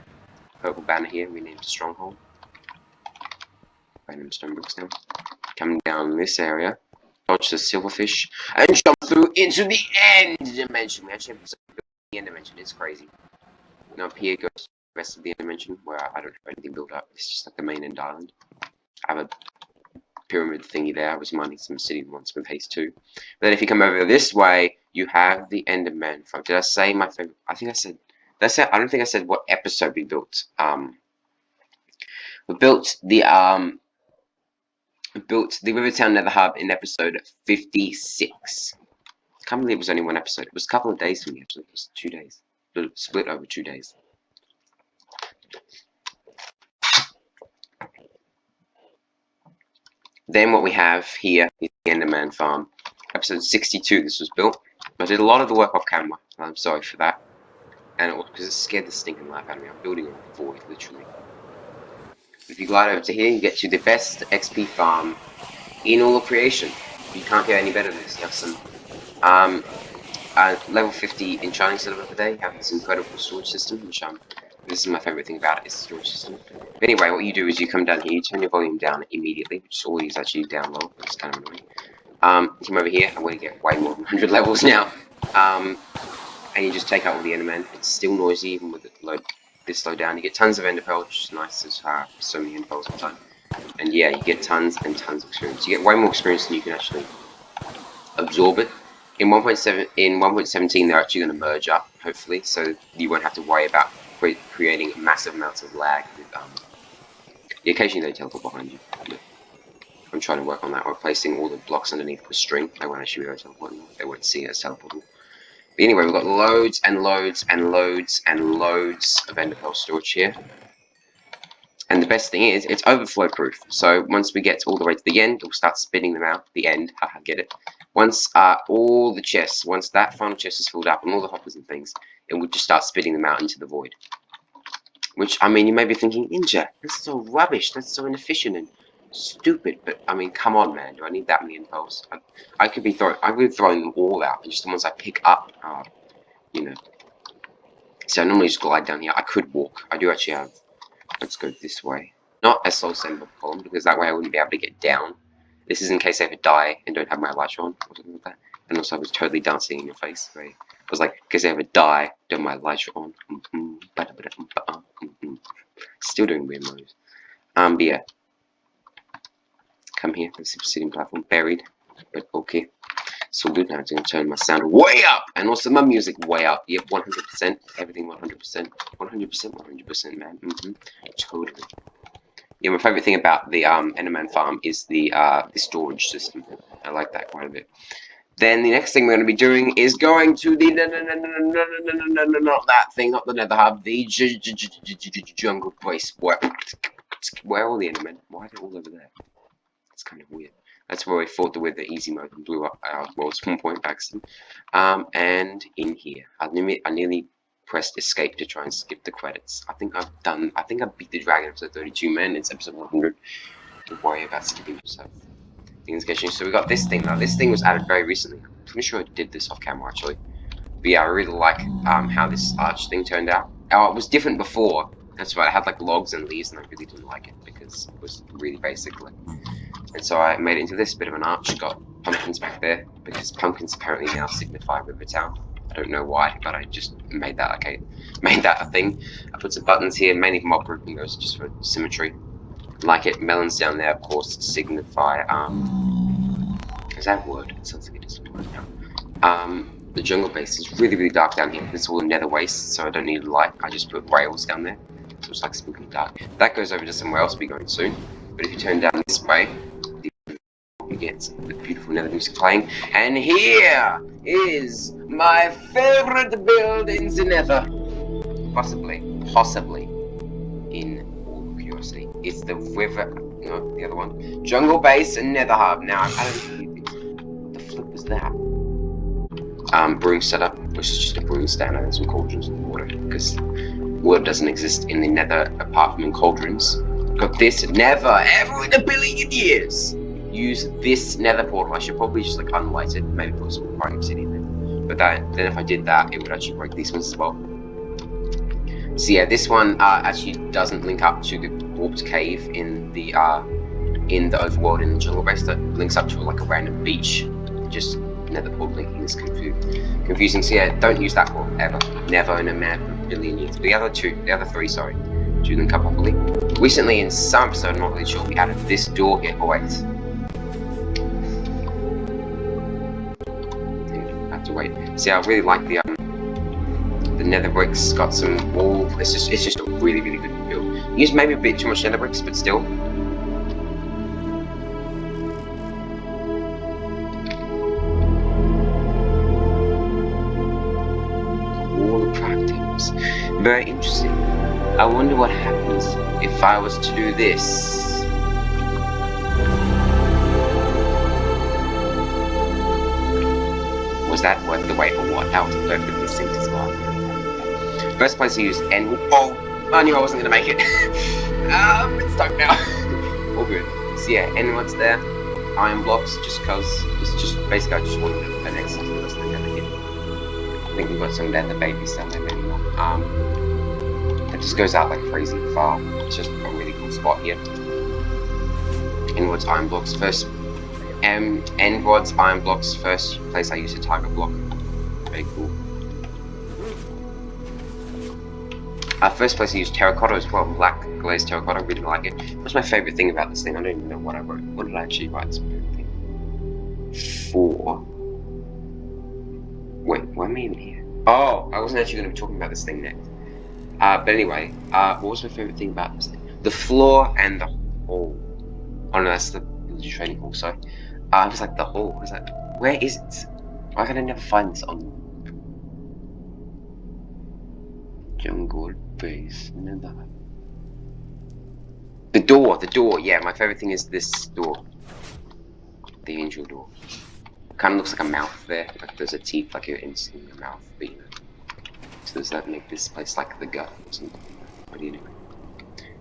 Purple banner here. We named Stronghold. Random stone bricks down. Come down this area. Dodge the silverfish. And jump through into the end dimension. We actually have the end dimension. It's crazy. Now up here goes the rest of the end dimension where I don't have anything built up. It's just like the main end island. I have a pyramid thingy there. I was mining some city once with haste too. But then if you come over this way, you have the Enderman Farm. Did I say my favorite? I think I said. I don't think I said what episode we built. We built the Rivertown Nether Hub in episode 56. I can't believe it was only one episode. It was a couple of days for me actually. It was 2 days. It split over 2 days. Then what we have here is the Enderman Farm. Episode 62 this was built. I did a lot of the work off camera. I'm sorry for that. And it was because it scared the stinking life out of me. I'm building a void, literally. If you glide over to here, you get to the best XP farm in all of creation. You can't get any better than this. You have some level 50 enchanting setup over there. You have this incredible storage system, which this is my favorite thing about it, is the storage system. But anyway, what you do is you come down here, you turn your volume down immediately, which is always actually down low, but it's kind of annoying. You come over here, I'm going to get way more than 100 levels now. And you just take out all the Endermen. It's still noisy, even with it this low down. You get tons of ender pearls, which is nice. There's so many ender pearls all the time. And yeah, you get tons and tons of experience. You get way more experience than you can actually absorb it. In 1.17, they're actually going to merge up, hopefully, so you won't have to worry about creating massive amounts of lag with occasionally they teleport behind you. But I'm trying to work on that, replacing all the blocks underneath with string. They won't actually be able to teleport anymore. They won't see it as teleportable. But anyway, we've got loads and loads and loads and loads of ender pearl storage here. And the best thing is, it's overflow proof. So once we get all the way to the end, we'll start spitting them out. The end, haha, get it. Once all the chests, once that final chest is filled up and all the hoppers and things, it will just start spitting them out into the void. Which, I mean, you may be thinking, Ninja, that's so rubbish, that's so inefficient and stupid. But I mean, come on, man, do I need that many ender pearls? I could be throwing them all out, and just the ones I pick up, you know. So I normally just glide down here. I could walk. I do actually have. Let's go this way. Not a soul sender column, because that way I wouldn't be able to get down. This is in case I ever die and don't have my light on, or something like that. And also I was totally dancing in your face. Right? I was like, in case I ever die, don't have my light on. Still doing weird moves. But yeah. Come here, this is a sitting platform, buried. But okay. So good, now I'm going to turn my sound way up, and also my music way up. Yep, 100%, everything 100%, 100%, man. Totally. Yeah, my favorite thing about the Enderman Farm is the storage system. I like that quite a bit. Then the next thing we're going to be doing is going to the not that thing, not the Nether Hub, the jungle place. Where are all the Endermen? Why are they all over there? It's kind of weird. That's where we fought with the easy mode and blew up our world spawn point by accident. And in here, I nearly pressed escape to try and skip the credits. I think I beat the dragon episode 32, man. It's episode 100. Don't worry about skipping yourself. Things getting. So we got this thing now. This thing was added very recently. I'm pretty sure I did this off camera actually. But yeah, I really like how this arch thing turned out. Oh, it was different before. That's right. I had like logs and leaves, and I really didn't like it because it was really basic. Like, And so I made it into this bit of an arch, got pumpkins back there, because pumpkins apparently now signify River Town. I don't know why, but I just made that, made that a thing. I put some buttons here, mainly mob grouping, those just for symmetry. Like it, melons down there, of course, signify, is that a word? It sounds like it is a word now. The jungle base is really, really dark down here. This is all nether waste, so I don't need light. I just put rails down there, so it's like spooky dark. That goes over to somewhere else, we'll be going soon. But if you turn down this way, you get the beautiful nether music playing. And here is my favorite build in the nether. Possibly, in all curiosity. It's the river, no, the other one. Jungle base and nether hub. Now, I don't know what the flip was that? Brewing setup, which is just a brewing stand and some cauldrons and water, because water doesn't exist in the nether apart from in cauldrons. Got this, never, ever in a billion years, use this nether portal. I should probably just like unlight it, maybe put some chrome obsidian in there. But then if I did that, it would actually break these ones as well. So yeah, this one actually doesn't link up to the warped cave in the overworld in the jungle base. That links up to like a random beach. Just nether portal linking is confusing. So yeah, don't use that portal ever, never in a billion years. But the other three, sorry, do link up properly. Recently, in some episode, I'm not really sure, we added this door here. Oh wait, I have to wait. See, I really like the nether bricks. Got some wall. It's just a really, really good build. Use maybe a bit too much nether bricks, but still. Very interesting. I wonder what happens if I was to do this. Was that worth the wait or what? That was perfectly synced as well. First place to use N. Oh, I knew I wasn't going to make it. It's stuck now. All good. So yeah, N what's there. Iron blocks, just because it's just basically I just wanted an extra to this thing over here. I think we've got some nether babies down there, maybe more. It just goes out like crazy far. It's just a really cool spot here. Inwards iron blocks first. Endwards iron blocks first place I use a target block. Very cool. First place I use terracotta as well. Black glazed terracotta. I really like it. What's my favorite thing about this thing? I don't even know what I wrote. What did I actually write? This thing? 4. Wait, why am I even here? Oh, I wasn't actually going to be talking about this thing next. But anyway, what was my favorite thing about this thing? The floor and the hall. Oh no, that's the training hall, sorry. I was like, the hall. I was like, where is it? Why can I never find this on jungle base? Nether. The door, yeah, my favorite thing is this door. The angel door. Kind of looks like a mouth there, like there's a teeth, like you're in a mouth, but you know. So does that make this place like the gut or something? What do you do?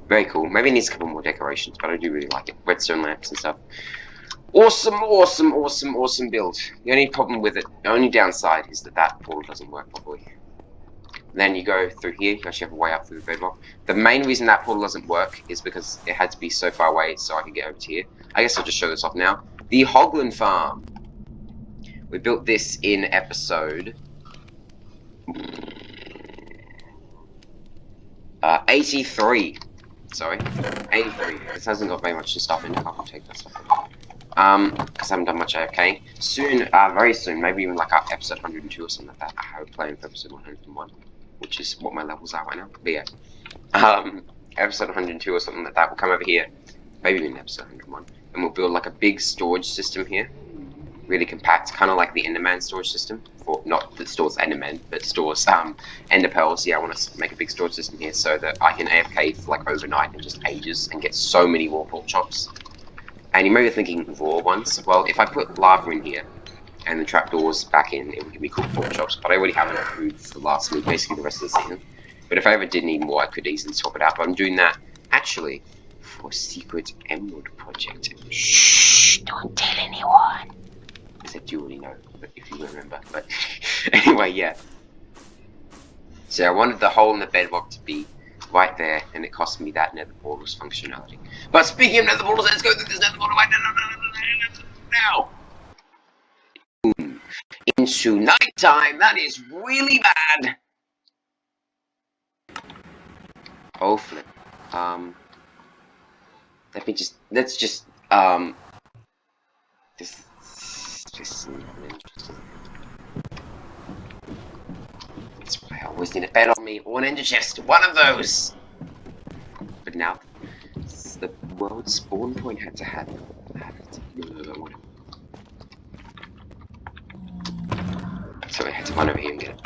Very cool. Maybe it needs a couple more decorations, but I do really like it. Redstone lamps and stuff. Awesome, awesome, awesome, awesome build. The only problem with it, the only downside is that portal doesn't work properly. Then you go through here, you actually have a way up through the bedrock. The main reason that portal doesn't work is because it had to be so far away so I could get over to here. I guess I'll just show this off now. The Hogland Farm. We built this in episode 83. Sorry, 83. This hasn't got very much stuff in it. I can take that stuff out. Because I haven't done much AFK. Soon, very soon, maybe even like episode 102 or something like that. I have a plan for episode 101, which is what my levels are right now. But yeah, episode 102 or something like that will come over here. Maybe even episode 101, and we'll build like a big storage system here. Really compact, kind of like the Enderman storage system, for not that stores Enderman, but stores Ender pearls. Yeah, I want to make a big storage system here so that I can AFK for like overnight and just ages and get so many raw pork chops. And you may be thinking raw ones. Well, if I put lava in here and the trapdoors back in, it would give me cooked pork chops. But I already have enough food for last week, basically the rest of the season. But if I ever did need more, I could easily swap it out. But I'm doing that actually for a secret emerald project. Shh! Don't tell anyone. Except you already know, but if you remember. But anyway, yeah. So I wanted the hole in the bedrock to be right there, and it cost me that nether portal's functionality. But speaking of nether portals, let's go through this nether portal right now. Into nighttime. That is really bad. Oh flip. Let's just this just not interesting. That's why I always need a bed on me or an ender chest. One of those. But now the world spawn point had to have so I had to run over here and get it.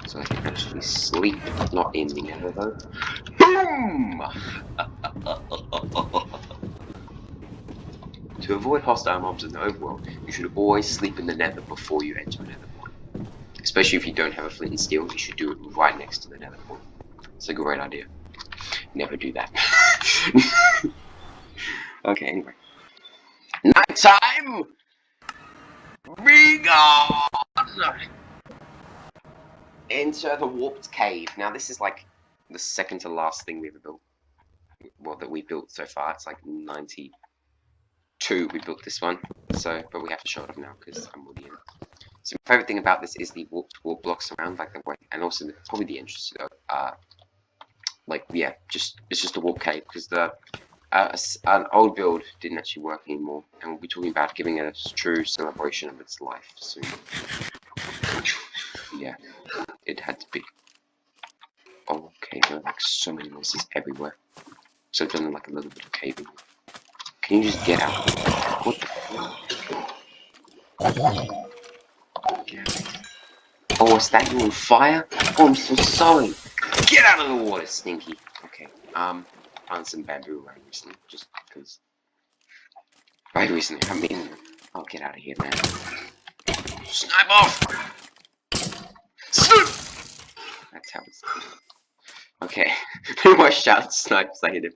So I can actually sleep, not in the nether though. Boom! To avoid hostile mobs in the overworld, you should always sleep in the nether before you enter a nether portal. Especially if you don't have a flint and steel, you should do it right next to the nether portal. It's a great idea. Never do that. Okay, anyway. Nighttime! Be gone! Enter the warped cave. Now this is like the second to last thing we ever built. Well, that we built so far. It's like 92 we built this one. So, but we have to show it off now because I'm already in it. So my favorite thing about this is the warp blocks around, like the way, and also probably the entrance to like yeah, it's just a warp cave because the an old build didn't actually work anymore, and we'll be talking about giving it a true celebration of its life soon. Yeah, it had to be. Oh, okay, there are like so many monsters everywhere. So I've done like a little bit of caving. Can you just get out? What the fuck? Get out. Oh, is that you on fire? Oh, I'm so sorry. Get out of the water, Stinky. Okay, found some bamboo around recently, just because. Right recently, I mean, oh, get out of here, man. Snipe off! Snipe! That's how it's done. Okay, my shout snipes, I hit him.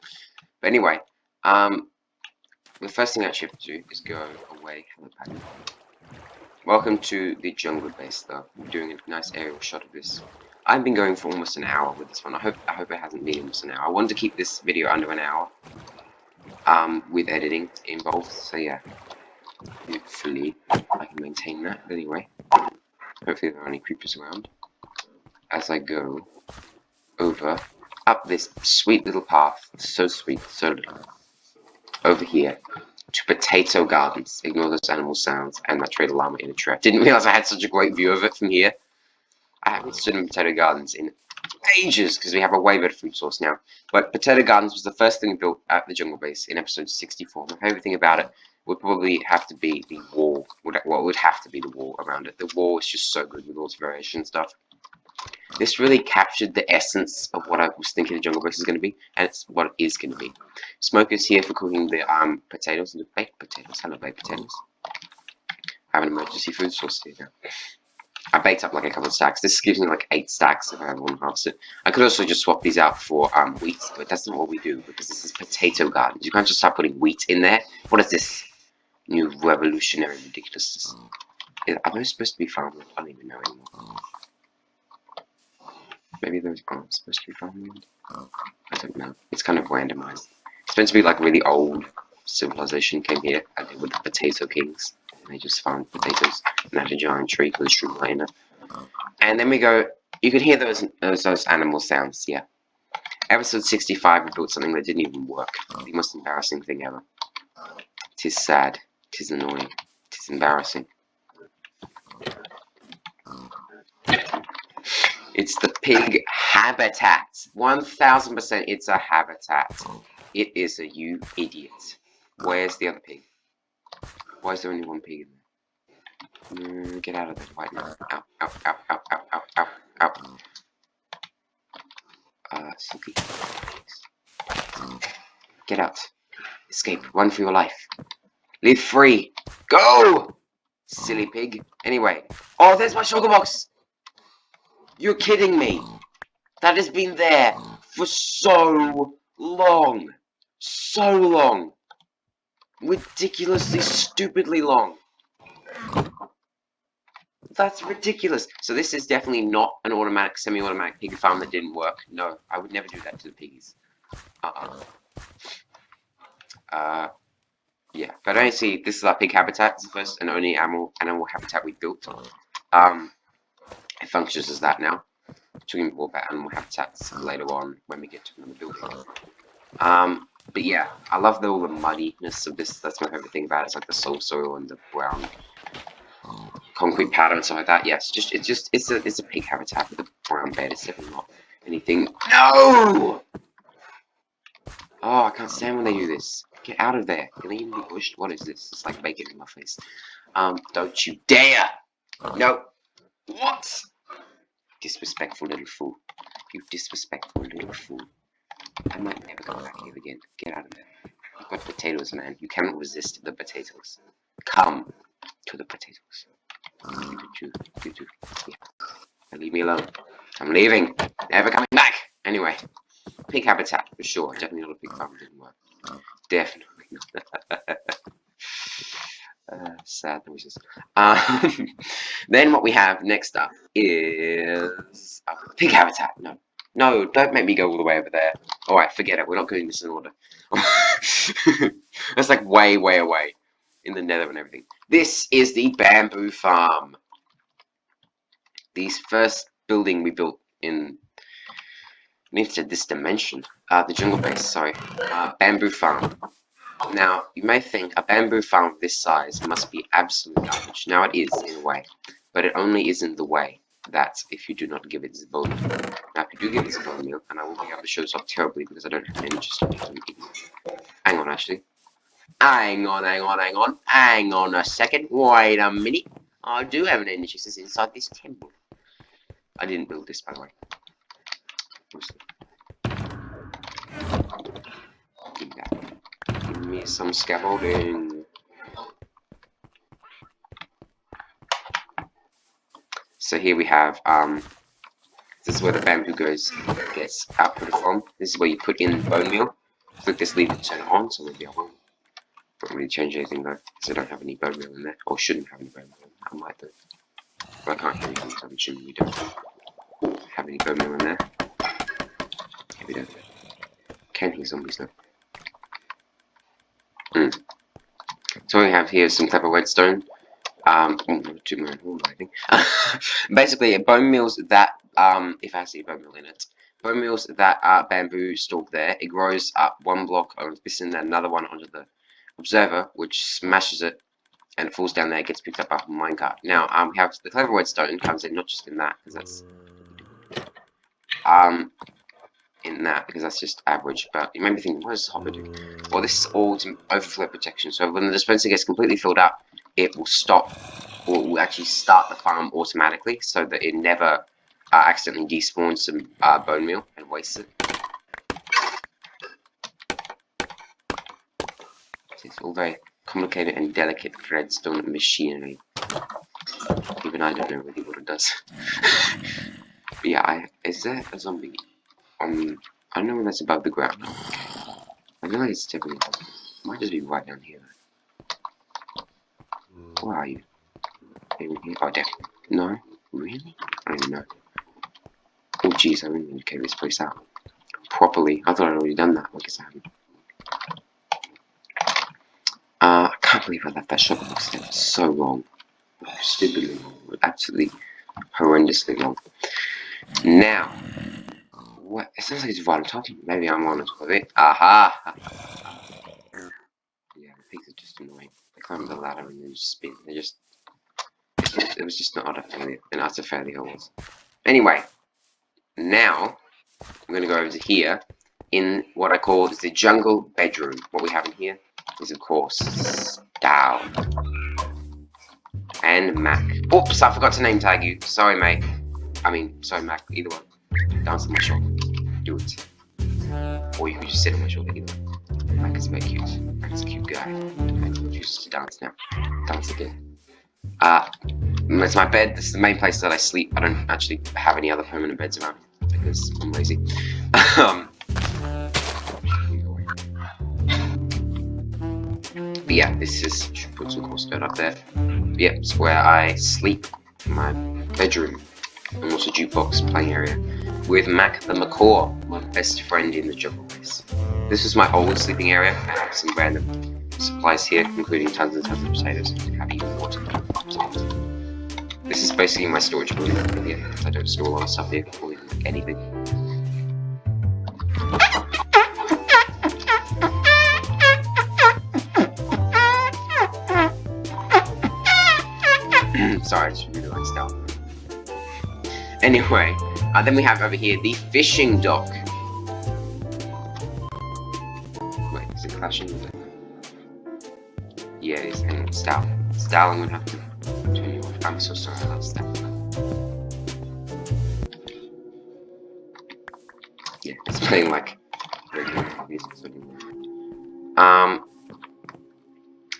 But anyway, the first thing I actually have to do is go away. Hello, Panda. Welcome to the jungle base, though. I'm doing a nice aerial shot of this. I've been going for almost an hour with this one. I hope it hasn't been almost an hour. I wanted to keep this video under an hour, with editing involved. So yeah, hopefully I can maintain that. But anyway, hopefully there are any creepers around as I go over up this sweet little path. So sweet, so little. Over here to Potato Gardens. Ignore those animal sounds and that trade llama in a trap. Didn't realize I had such a great view of it from here. I haven't stood in Potato Gardens in ages because we have a way better food source now. But Potato Gardens was the first thing we built at the jungle base in episode 64. My favorite thing about it would probably have to be the wall. Well, it would have to be the wall around it. The wall is just so good with all its variation stuff. This really captured the essence of what I was thinking the jungle base is going to be, and it's what it is going to be. Smoke is here for cooking the potatoes and the baked potatoes. Hello, baked potatoes. I have an emergency food source here now. I baked up like a couple of stacks. This gives me like 8 stacks if I have one harvested. I could also just swap these out for wheat, but that's not what we do because this is Potato Gardens. You can't just start putting wheat in there. What is this new revolutionary ridiculousness? Am I supposed to be farming? I don't even know anymore. Maybe those aren't supposed to be farmland. I don't know. It's kind of randomized. It's meant to be like really old civilization came here and they were the potato kings. And they just farmed potatoes and had a giant tree with a streamlight in it. And then we go. You can hear those animal sounds. Yeah. Episode 65, we built something that didn't even work. The most embarrassing thing ever. Tis sad. Tis annoying. Tis embarrassing. It's the pig habitat. 1000% it's a habitat. It is a you idiot. Where's the other pig? Why is there only one pig in there? Get out of there right now. Ow, ow, ow, ow, ow, ow, ow, ow. Silky. Get out. Escape. Run for your life. Live free. Go! Silly pig. Anyway. Oh, there's my sugar box! You're kidding me. That has been there for so long. So long. Ridiculously, stupidly long. That's ridiculous. So this is definitely not an automatic, semi-automatic pig farm that didn't work. No, I would never do that to the piggies. Yeah, but I don't see, this is our pig habitat. It's the first and only animal habitat we built. It functions as that now. We can talk about animal habitats later on when we get to another building. But yeah, I love all the muddiness of this. That's my favorite thing about it. It's like the soil and the brown concrete powder and stuff like that. Yes, it's a pig habitat with a brown bed. It's definitely not anything. No! Oh, I can't stand when they do this. Get out of there. Can they even be pushed? What is this? It's like bacon in my face. Don't you dare! No. What? Disrespectful little fool. You disrespectful little fool. I might never come back here again. Get out of there. You've got potatoes, man. You cannot resist the potatoes. Come to the potatoes. You do. Yeah. Now leave me alone. I'm leaving. Never coming back. Anyway. Pig habitat, for sure. Definitely not a pig farm. Didn't work. Definitely not. Sad noises. Then what we have next up is pig habitat. No, don't make me go all the way over there. Alright, forget it. We're not doing this in order. That's like way away in the Nether and everything. This is the bamboo farm. The first building we built in this dimension. The jungle base, sorry. Bamboo farm. Now, you may think a bamboo farm of this size must be absolute garbage. Now it is, in a way. But it only is in the way that if you do not give it the bone meal. Now, if you do give it the bone meal, and I will be able to show this off terribly because I don't have any interest in it. Hang on, actually. Hang on a second. Wait a minute. I do have an energy system inside this temple. I didn't build this, by the way. Give me some scaffolding. So here we have, this is where the bamboo gets output from. This is where you put in bone meal. Click this lever to turn it on, so maybe I won't really change anything though, because I don't have any bone meal in there, or shouldn't have any bone meal. I might do. But I can't hear anything, so I'm assuming we don't have any bone meal in there. Here we don't. Can hear zombies though. So what we have here is some type of redstone. I think. Basically, bone meals that, if I see bone meal in it, bone meals that are bamboo stalk there, it grows up one block of this and then another one onto the observer, which smashes it, and it falls down there, it gets picked up off a minecart. Now, we have the clever redstone comes in not just in that, because that's, because that's just average, but you may be thinking, what does hopper do? Well, this is all overflow protection, so when the dispenser gets completely filled up, it will stop, or will actually start the farm automatically, so that it never accidentally despawns some bone meal and wastes it. So it's all very complicated and delicate redstone machinery. Even I don't know really what it does. But yeah, is there a zombie? I don't know when that's above the ground. I feel like it's typically. It might just be right down here. Where are you? Maybe here? Oh, damn. No? Really? I don't even know. Oh, jeez, I really need to carry this place out properly. I thought I'd already done that. I guess I haven't. I can't believe I left that shop step so long. Stupidly long. Absolutely horrendously long. Now. What? It sounds like it's right on top. Maybe I'm on top of it. Aha! Yeah, the pigs are just annoying. They climb the ladder and then just spin. They just. It was just not an utter failure. Was. Anyway, now I'm going to go over to here in what I call the jungle bedroom. What we have in here is, of course, Style and Mac. Oops, I forgot to name tag you. Sorry, mate. Sorry, Mac. Either one. Dance on my shoulder. Do it. Or you can just sit on my shoulder. Either way. Mac is very cute. Mac's a cute guy. I choose to dance now. Dance again. It's my bed. This is the main place that I sleep. I don't actually have any other permanent beds around because I'm lazy. But yeah, this is, should put some coarse dirt up there. But yeah, it's where I sleep my bedroom and also jukebox playing area with Mac the Macaw, my best friend in the jungle base. This is my old sleeping area. I have some random supplies here, including tons and tons of potatoes and even water. This is basically my storage room here, because I don't store a lot of stuff here, or even like anything. Sorry, I just really like stuff. Anyway, then we have over here the fishing dock. Wait, is it clashing with it? Yeah, it is. Hang on, Stal. Stal, I'm gonna have to turn you off. I'm so sorry about Stal. Yeah, it's playing like regular music.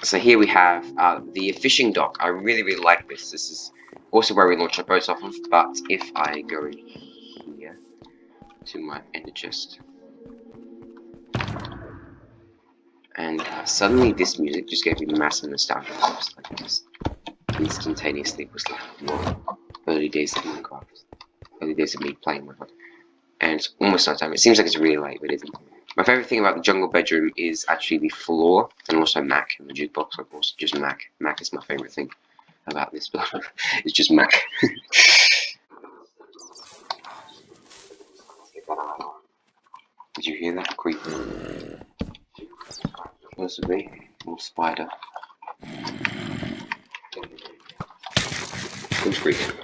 So here we have the fishing dock. I really, really like this. This is also where we launch our boats off of, but if I go in here to my ender chest, and suddenly this music just gave me massive nostalgia vibes. Like this instantaneously was like early days of Minecraft, early days of me playing Minecraft, and it's almost nighttime. It seems like it's really late, but it isn't. My favourite thing about the jungle bedroom is actually the floor, and also Mac and the jukebox, of course. Just Mac. Mac is my favourite thing about this build. It's just Mac. Did you hear that creeping? Possibly. More spider. Who's creeping?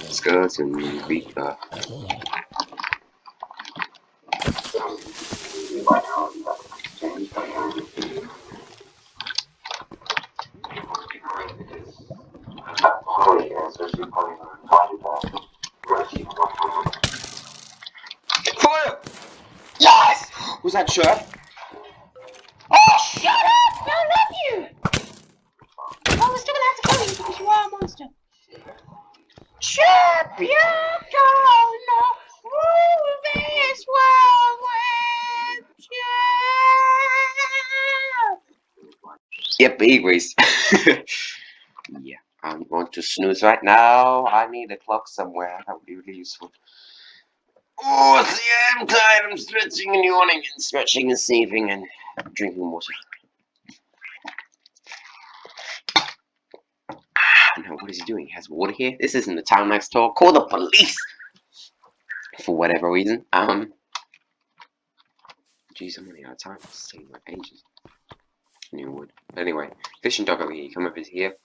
Skeleton creeper. Fire! Yes! Was that Chirp? Oh, shut up! I love you! Oh, we're still gonna have to kill you because you are a monster. Chirp, you're gonna rule this world with Chirp! Yep, anyways. Yeah, I'm going to snooze right now. I need a clock somewhere. That would be really useful. Oh, see, I'm tired. I'm stretching and yawning and stretching and saving and drinking water. Now, what is he doing? He has water here? This isn't the town next door. Call the police! For whatever reason. Jeez, I'm running out of time. It's taking like ages. New wood. But anyway, fishing dock over here. You come over here,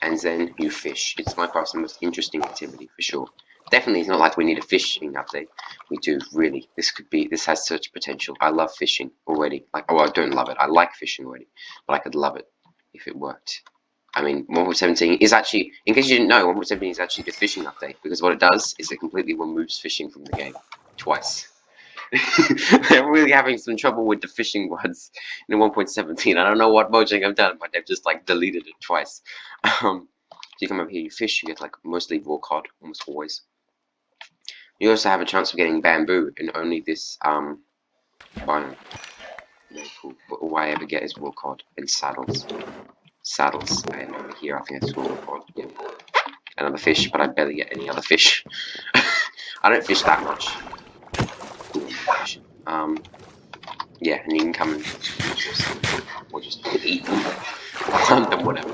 and then you fish. It's my personal most interesting activity for sure. Definitely, it's not like we need a fishing update. We do, really. This has such potential. I love fishing already. Like, oh, I don't love it. I like fishing already. But I could love it if it worked. I mean, 1.17 is actually, in case you didn't know, 1.17 is actually the fishing update. Because what it does is it completely removes fishing from the game. Twice. They're really having some trouble with the fishing words in 1.17. I don't know what Mojang have done, but they've just, like, deleted it twice. So you come over here, you fish, you get, like, mostly raw cod, almost always. You also have a chance of getting bamboo in only this biome. Very cool. But all I ever get is raw cod and saddles. Saddles. And over here, I think it's raw cod. Yeah. Another fish, but I barely get any other fish. I don't fish that much. Yeah, and you can come and or just eat them. Whatever.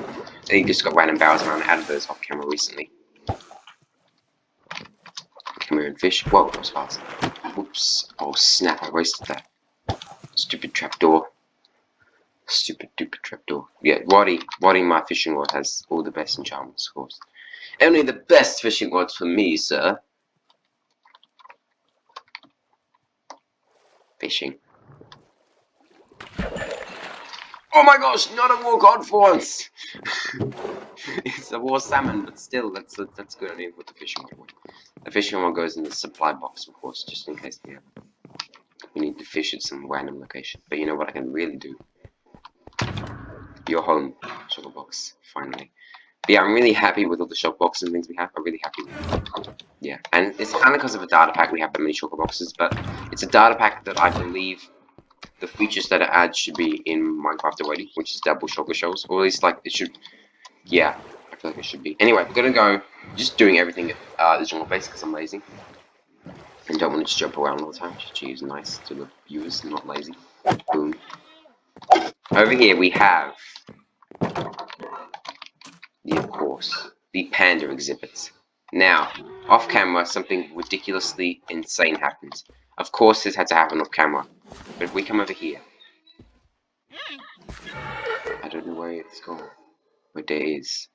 Then you just got random barrels around. I added those off camera recently. Come here and fish. Whoa, that was fast. Whoops. Oh snap, I wasted that. Stupid trapdoor. Stupid trapdoor. Yeah, Roddy, my fishing rod has all the best enchantments, of course. Only the best fishing rods for me, sir. Fishing. Oh my gosh, not a raw cod for once! It's a raw salmon, but still, that's good. I need to put the fishing rod. The fishing rod goes in the supply box, of course, just in case we need to fish at some random location. But you know what I can really do? Your home sugar box, finally. But yeah, I'm really happy with all the shop boxes and things we have. I'm really happy with it. Yeah, and it's kind of because of a data pack we have that many shulker boxes, but it's a data pack that I believe the features that it adds should be in Minecraft already, which is double shulker shells, or at least like it should. Yeah, I feel like it should be. Anyway, we're gonna go just doing everything at the jungle base because I'm lazy and don't want to just jump around all the time. Gee, is nice to the viewers, not lazy. Boom. Over here we have of course, the Panda Exhibits. Now, off camera, something ridiculously insane happens. Of course, this had to happen off camera. But if we come over here, I don't know where it's gone. But there is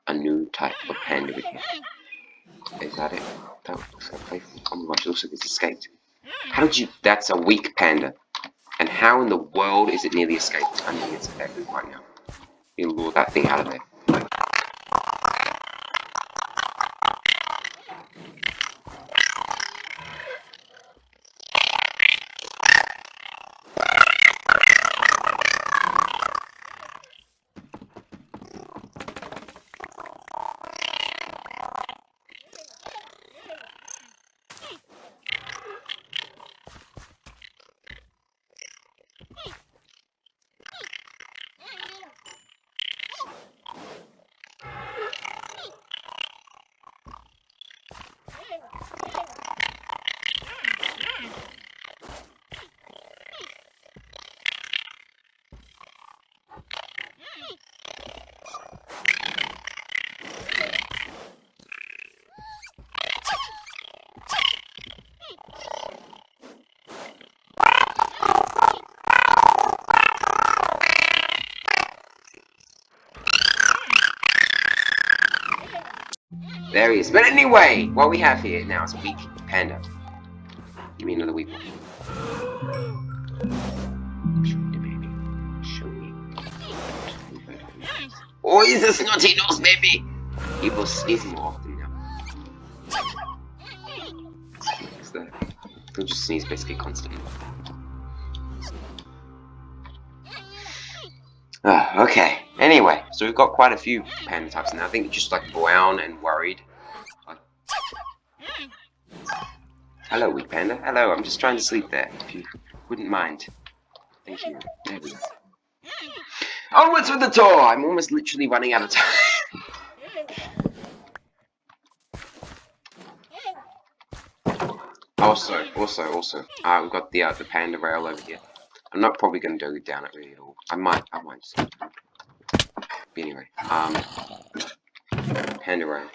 a new type of panda in here. Is that it? That looks like playful. Oh my gosh, it looks like it's escaped. How did you? That's a weak panda. And how in the world is it nearly escaped? I think it's effective right now. You lure that thing out of there. There he is. But anyway, what we have here now is a weak panda. Give me another weak one. Show me, baby. Show me. Oh, he's a snotty nose, baby! He will sneeze more often now. What's that? He'll just sneeze basically constantly. Okay. Anyway, so we've got quite a few panda types now. I think just like brown and worried. Hello, weak panda. Hello, I'm just trying to sleep there, if you wouldn't mind. Thank you. There we go. Onwards with the tour! I'm almost literally running out of time. Also, we've got the panda rail over here. I'm not probably going to go down it really at all. I might just. But anyway, panda rail.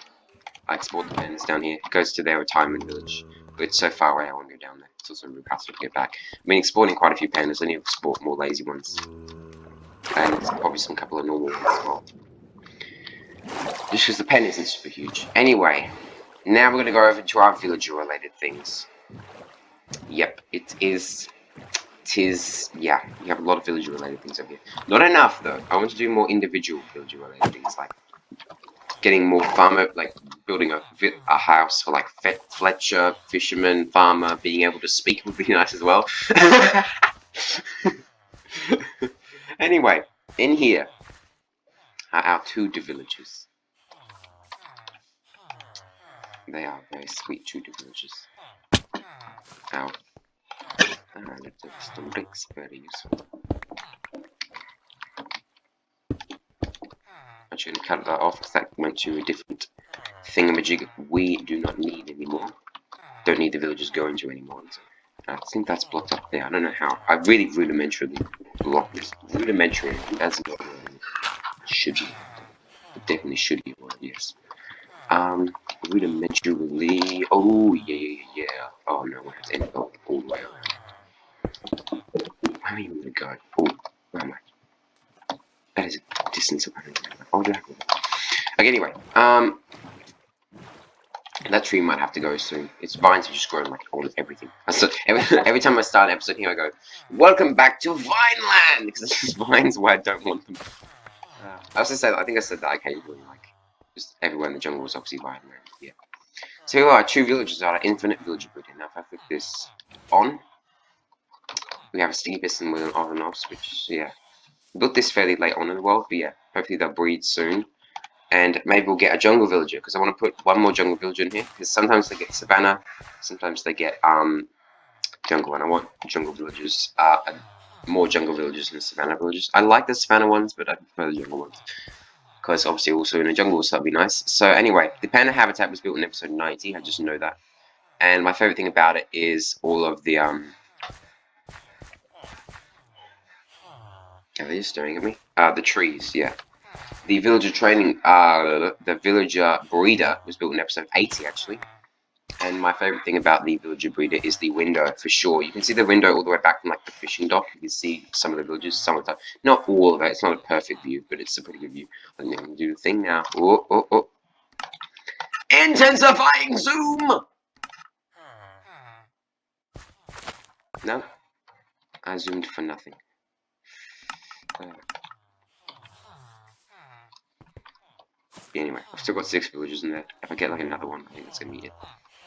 I export the pandas down here. It goes to their retirement village. But it's so far away, I won't go down there. It's also really hassle to get back. I've been exporting quite a few pandas. I need to export more lazy ones. And probably some couple of normal ones as well. Just because the pen isn't super huge. Anyway, now we're going to go over to our villager-related things. Yep, it is. Yeah, we have a lot of villager-related things over here. Not enough, though. I want to do more individual villager-related things, like getting more farmer, like building a house for like Fletcher, fisherman, farmer, being able to speak would be nice as well. Anyway, in here are our two villagers. They are very sweet Tudor villagers. Ow. Stone bricks, very useful. I'm actually going to cut that off because that went to a different thingamajig we do not need anymore. Don't need the villagers going to anymore. So I think that's blocked up there. I don't know how. I really rudimentarily blocked this. Rudimentary, that's not what it should be. It definitely should be one, yes. Rudimentarily. Oh, yeah. Oh, no, I have to end up all the way around. Where am I even going to go? Oh, where am I? That is a distance of. Oh, yeah. Okay, anyway. That tree might have to go soon. Its vines are just growing like all everything. So every time I start an episode here, I go, "Welcome back to Vineland," because it's vines where I don't want them. I also said, I think I said that occasionally, like just everywhere in the jungle is obviously Vineland. Yeah. So here are two villages are infinite villager breeding. Now if I put this on, we have a sticky piston with an on and off switch. So yeah, built this fairly late on in the world, but yeah, hopefully they'll breed soon. And maybe we'll get a jungle villager, because I want to put one more jungle villager in here, because sometimes they get savannah, sometimes they get jungle, and I want jungle villagers more jungle villages than savannah villages. I like the savannah ones, but I prefer the jungle ones. Because obviously also in a jungle, so that'd be nice. So anyway, the Panda Habitat was built in episode 90, I just know that. And my favourite thing about it is all of the, are they just staring at me? The trees, yeah. The villager training, the villager breeder was built in episode 80, actually. And my favourite thing about the villager breeder is the window, for sure. You can see the window all the way back from like the fishing dock. You can see some of the villages, some of the time. Not all of it, it's not a perfect view, but it's a pretty good view. I'm going to do the thing now. Oh, oh, oh. Intensifying zoom! No, I zoomed for nothing. Anyway, I've still got 6 villagers in there. If I get like another one, I think that's gonna be it.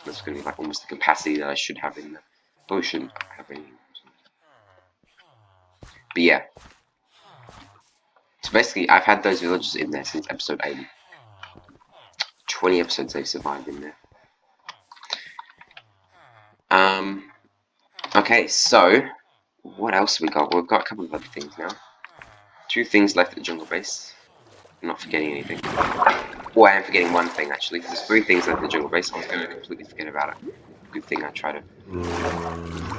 That's gonna be like almost the capacity that I should have in there. Probably shouldn't have any. But yeah. So basically, I've had those villagers in there since episode 80. 20 episodes they've survived in there. Okay, so what else have we got? We've got a couple of other things now. 2 things left at the jungle base. I'm not forgetting anything. Well, I am forgetting one thing actually. There's 3 things left in the jungle base. I was going to completely forget about it. Good thing I tried to.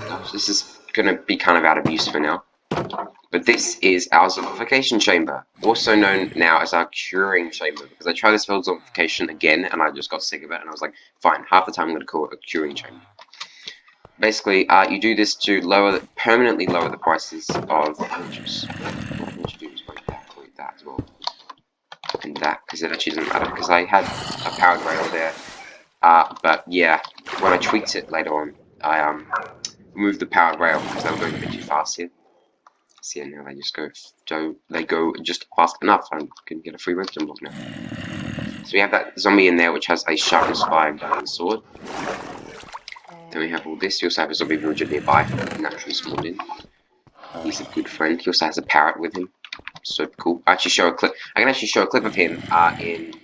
Gosh, this is going to be kind of out of use for now. But this is our Simplification Chamber, also known now as our Curing Chamber, because I tried to spell Simplification again and I just got sick of it, and I was like, fine, half the time I'm going to call it a Curing Chamber. Basically, you do this to permanently lower the prices of villagers. What you do is like that as well. And that, because it actually doesn't matter, because I had a powered rail there. But yeah, when I tweaked it later on, I removed the powered rail because they were going a bit too fast here. So yeah, now they go just fast enough. I can get a free redstone block now. So we have that zombie in there which has a sharpness 5 diamond sword. Then we have all this. He also has a zombie villager nearby, naturally spawned in. He's a good friend. He also has a parrot with him. So cool. I can actually show a clip of him in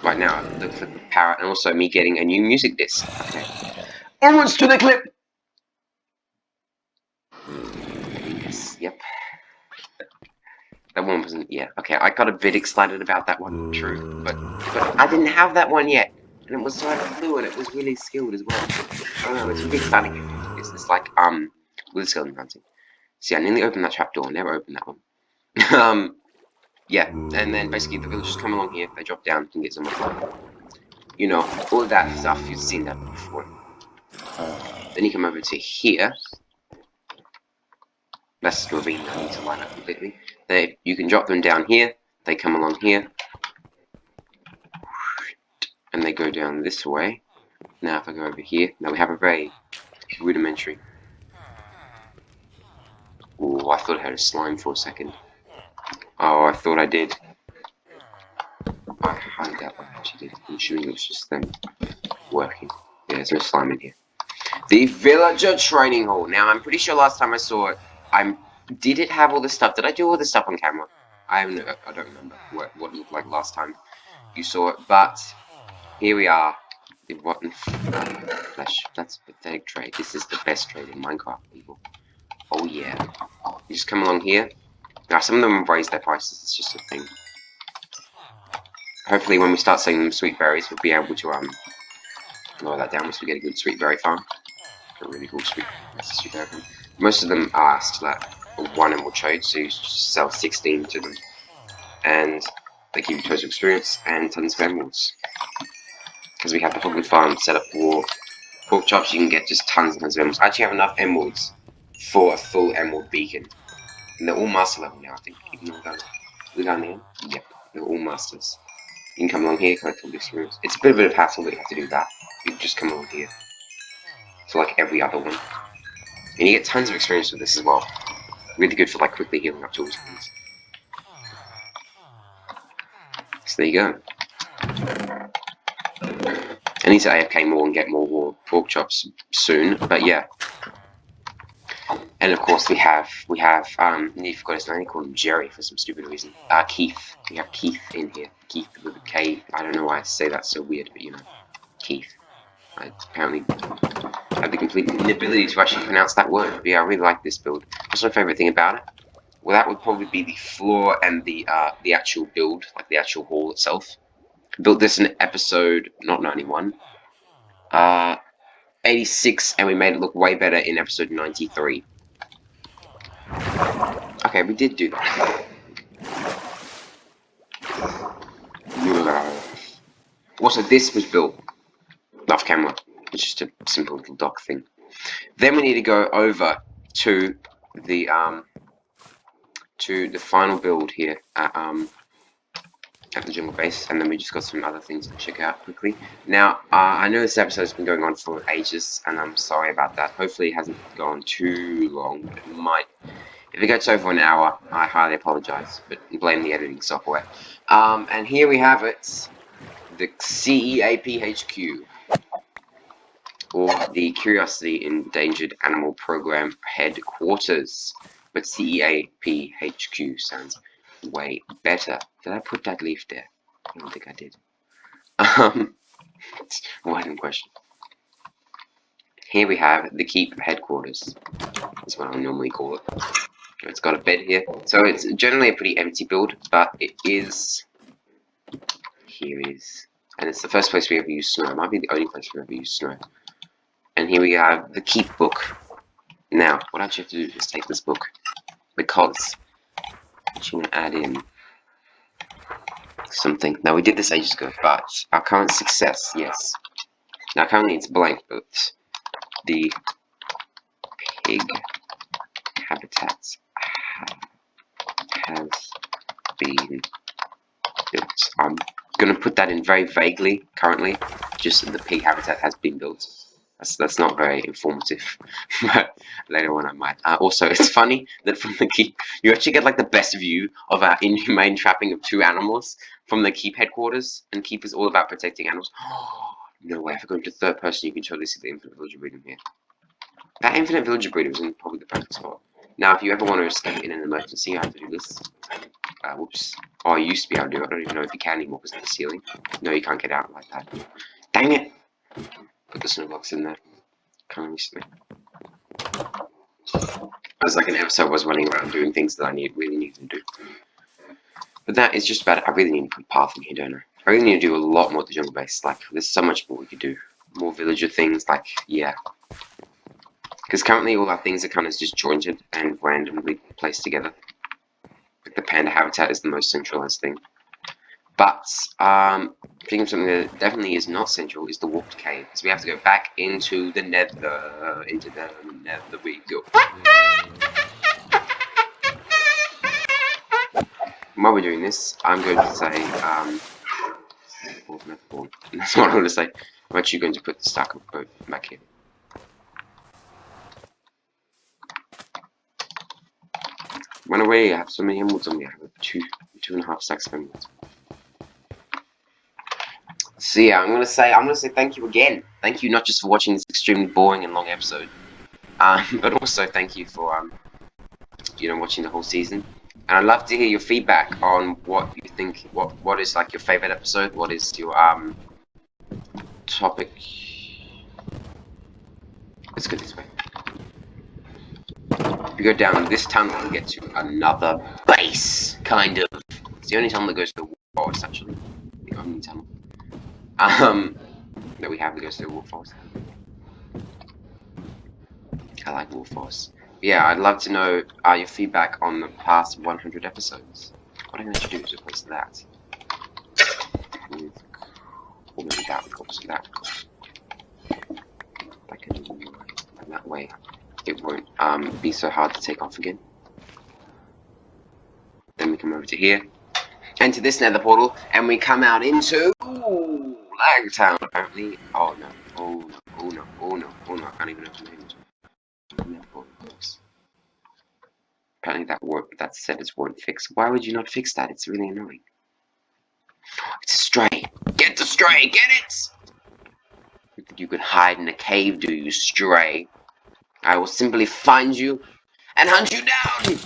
right now. The clip of parrot, and also me getting a new music disc. Okay. Onwards to the clip. Yes. Yep. That one wasn't. Yeah. Okay. I got a bit excited about that one. True. But I didn't have that one yet, and it was so blue, and it was really skilled as well. I don't know. It's really exciting. It's like with skeleton hunting. See, I nearly opened that trapdoor. Never opened that one. Yeah, and then basically the villagers come along here, they drop down and get some more. You know, all of that stuff, you've seen that before. Then you come over to here. That's the ravine I need to line up completely. You can drop them down here, they come along here. And they go down this way. Now if I go over here, now we have a very rudimentary. Oh, I thought I had a slime for a second. Oh, I thought I did. I highly doubt I actually did. I'm assuming it was just them working. Yeah, there's no slime in here. The villager training hall. Now, I'm pretty sure last time I saw it, did it have all this stuff? Did I do all this stuff on camera? I don't remember what it looked like last time you saw it, but here we are. The rotten flesh. That's a pathetic trade. This is the best trade in Minecraft, people. Oh yeah. You just come along here. Now, some of them have raised their prices. It's just a thing. Hopefully, when we start selling them sweet berries, we'll be able to lower that down once we get a good sweet berry farm. A really cool sweet berry farm. Most of them are still at 1 emerald trade, so you just sell 16 to them, and they give you tons of experience and tons of emeralds. Because we have the Hogland Farm set up for pork chops, you can get just tons and tons of emeralds. I actually have enough emeralds for a full emerald beacon. And they're all master level now, I think. Even though we're down here. Yep, they're all masters. You can come along here, collect all the experience. It's a bit of hassle that you have to do that. You can just come along here. So like every other one. And you get tons of experience with this as well. Really good for like quickly healing up tools and things. So there you go. I need to AFK more and get more pork chops soon, but yeah. And of course we have nearly forgot his name, I call him Jerry for some stupid reason. Keith. We have Keith in here. Keith with a K. I don't know why I say that so weird, but you know. Keith. Apparently I have the complete inability to actually pronounce that word. But yeah, I really like this build. What's my favorite thing about it? Well, that would probably be the floor and the actual build, like the actual hall itself. Built this in episode, not 91, 86, and we made it look way better in episode 93. Okay, we did do that. Also, this was built off camera. It's just a simple little dock thing. Then we need to go over to the final build here at the jungle base, and then we just got some other things to check out quickly. Now, I know this episode's been going on for ages, and I'm sorry about that. Hopefully it hasn't gone too long, but it might. If it gets over an hour, I highly apologize, but blame the editing software. And here we have it, the CEAP HQ, or the Curiosity Endangered Animal Program Headquarters. But CEAP HQ sounds way better. Did I put that leaf there? I don't think I did. Why didn't question? Here we have the Keep Headquarters. That's what I normally call it. It's got a bed here. So it's generally a pretty empty build, but it is... Here it is. And it's the first place we ever use snow. It might be the only place we ever use snow. And here we have the Keep book. Now, what I actually have to do is take this book, because I'm going to add in something. Now, we did this ages ago, but our current success, yes. Now, currently it's blank, but the pig habitat has been built. I'm going to put that in very vaguely currently, just that the pig habitat has been built. That's not very informative, but later on I might. Also, it's funny that from the keep, you actually get like the best view of our inhumane trapping of 2 animals from the keep headquarters, and keep is all about protecting animals. No way, if I go into third person, you can totally see the infinite villager breeder here. That infinite villager breeder was in probably the perfect spot. Now, if you ever want to escape in an emergency, I have to do this. Whoops. Oh, I used to be able to do it. I don't even know if you can anymore because of the ceiling. No, you can't get out like that. Dang it! Put the snow blocks in there. Kind of recently. It was like an episode I was running around doing things that I really need to do. But that is just about it. I really need to put a path in here, don't I? I really need to do a lot more to jungle base. Like, there's so much more we could do. More villager things, like, yeah. Because currently all our things are kind of disjointed and randomly placed together. Like the Panda Habitat is the most centralized thing. But, thinking of something that definitely is not central is the warped cave. Because we have to go back into the Nether. Into the Nether we go. While we're doing this, I'm going to say, that's what I'm going to say. I'm actually going to put the stack of boat back here. When away, I have so many emeralds on me. I have 2.5 stacks of emeralds. So yeah, I'm gonna say thank you again. Thank you not just for watching this extremely boring and long episode, but also thank you for watching the whole season. And I'd love to hear your feedback on what you think. What is like your favorite episode? What is your topic? Let's go this way. If you go down this tunnel and get to another base, kind of. It's the only tunnel that goes to the forest, actually. The only tunnel. That we have that goes to the wolf forest. I like wolf forest. Yeah, I'd love to know your feedback on the past 100 episodes. What I'm going to do is replace that with, or maybe that would go to that. And that way it won't be so hard to take off again. Then we come over to here, enter this nether portal, and we come out into Lag Town, apparently. Oh no, oh no, oh no, oh no, oh no, I can't even open the image. Apparently that settings weren't fixed. Why would you not fix that? It's really annoying. It's a stray. Get the stray, get it! You think you could hide in a cave, do you, stray? I will simply find you and hunt you down!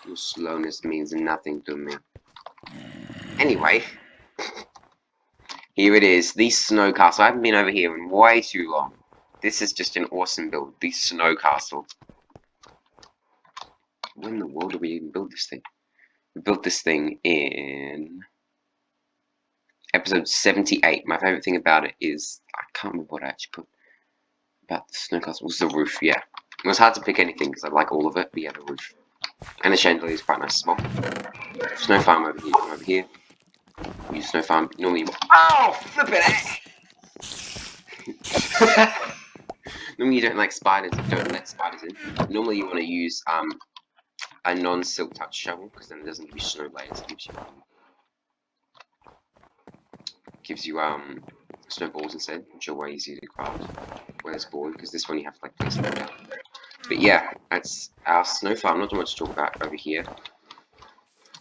Your slowness means nothing to me. Anyway, Here it is, the snow castle. I haven't been over here in way too long. This is just an awesome build, the snow castle. When in the world did we even build this thing? We built this thing in episode 78. My favorite thing about it is, I can't remember what I actually put about the snow castle. Was the roof, yeah. It was hard to pick anything because I like all of it, but yeah, the roof. And the chandelier is quite nice as well. Snow farm over here, come over here. Use snow farm, normally you... Oh, flip it! Normally you don't like spiders, don't let spiders in. Normally you want to use a non-silk touch shovel, because then it doesn't give you snow layers, it gives you snowballs instead, which are way easier to craft. Whereas board, because this one you have to like place them down. But yeah, that's our snow farm. Not too much to talk about over here.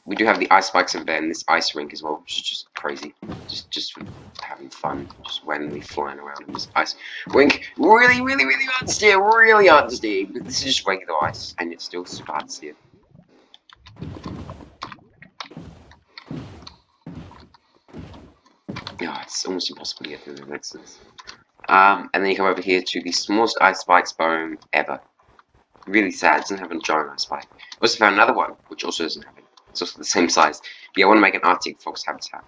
We do have the ice spikes over there and this ice rink as well, which is just crazy. Just having fun, just randomly flying around in this ice rink. Really hard to steer, really hard to steer. But this is just regular ice, and it's still super hard to steer. Yeah, it's almost impossible to get through the exits. And then you come over here to the smallest ice spikes biome ever. Really sad, it doesn't have a giant ice spike. I also found another one, which also doesn't have it. It's also the same size. But yeah, I want to make an Arctic fox habitat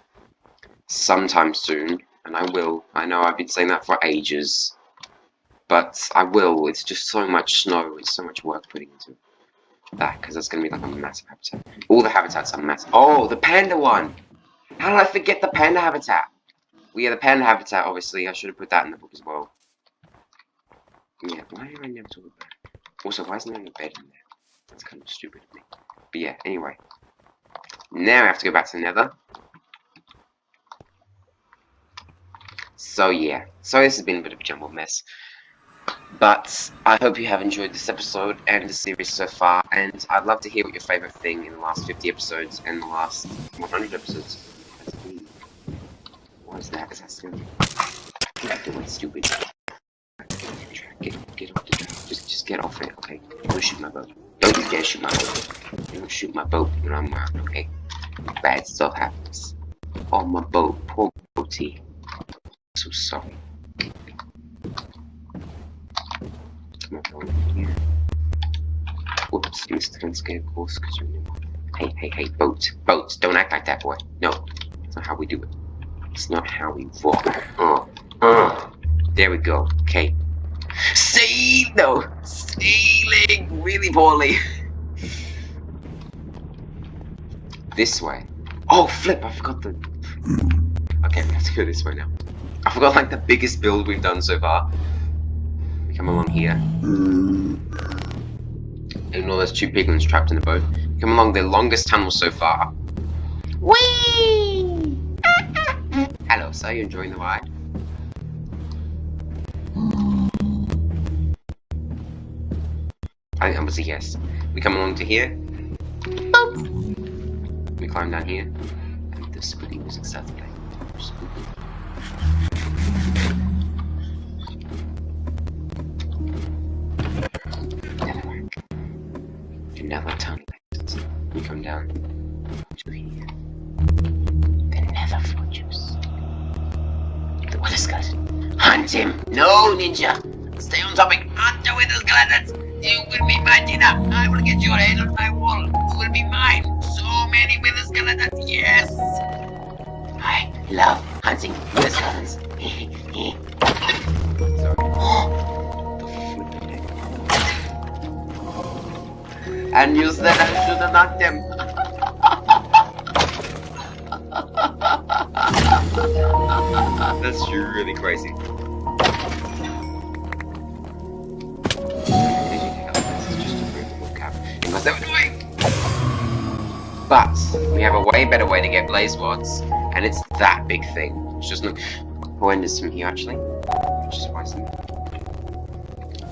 sometime soon, and I will. I know I've been saying that for ages, but I will. It's just so much snow, it's so much work putting into that, because that's going to be like a massive habitat. All the habitats are massive. Oh, the panda one! How did I forget the panda habitat? Well, yeah, the panda habitat, obviously, I should have put that in the book as well. Yeah, why do I never talk about it? Also, why isn't there a bed in there? That's kind of stupid of me. But yeah, anyway. Now I have to go back to the Nether. So yeah, so this has been a bit of a jumbled mess. But I hope you have enjoyed this episode and the series so far, and I'd love to hear what your favourite thing in the last 50 episodes and the last 100 episodes has been. What is that? Is that stupid? I'm doing stupid. Get off the track. Just get off it, okay? Don't shoot my boat. Don't you dare shoot my boat. Don't shoot my boat when I'm around, okay? Bad stuff happens. On my boat. Poor boaty. So sorry. Come on, here. Whoops, missed the landscape, of course, because you're new. Hey, boats. Don't act like that, boy. No, that's not how we do it. It's not how we walk. There we go. Okay. Sailing really poorly. This way. Oh, flip! I forgot the. Okay, we have to go this way now. I forgot like the biggest build we've done so far. We come along here. Ignore those two piglins trapped in the boat. Come along the longest tunnel so far. Whee! Hello, sir. You enjoying the ride? I think that was a yes. We come along to here. Boop. We climb down here. And the spooky music starts playing. Spooky. Netherrack. Do never turn left. We come down to here. The Nether fortress. The Wither Skeleton. Hunt him! No, ninja! Stay on topic. Hunt the Wither Skeletons! You will be my dinner. I will get your head on my wall. You will be mine. So many Wither Skeletons. Yes! I love hunting Wither Skeletons. And you said I should have knocked them. That's really crazy. But we have a way better way to get blaze rods, and it's that big thing. Which doesn't horrendous from here actually. Which is surprising.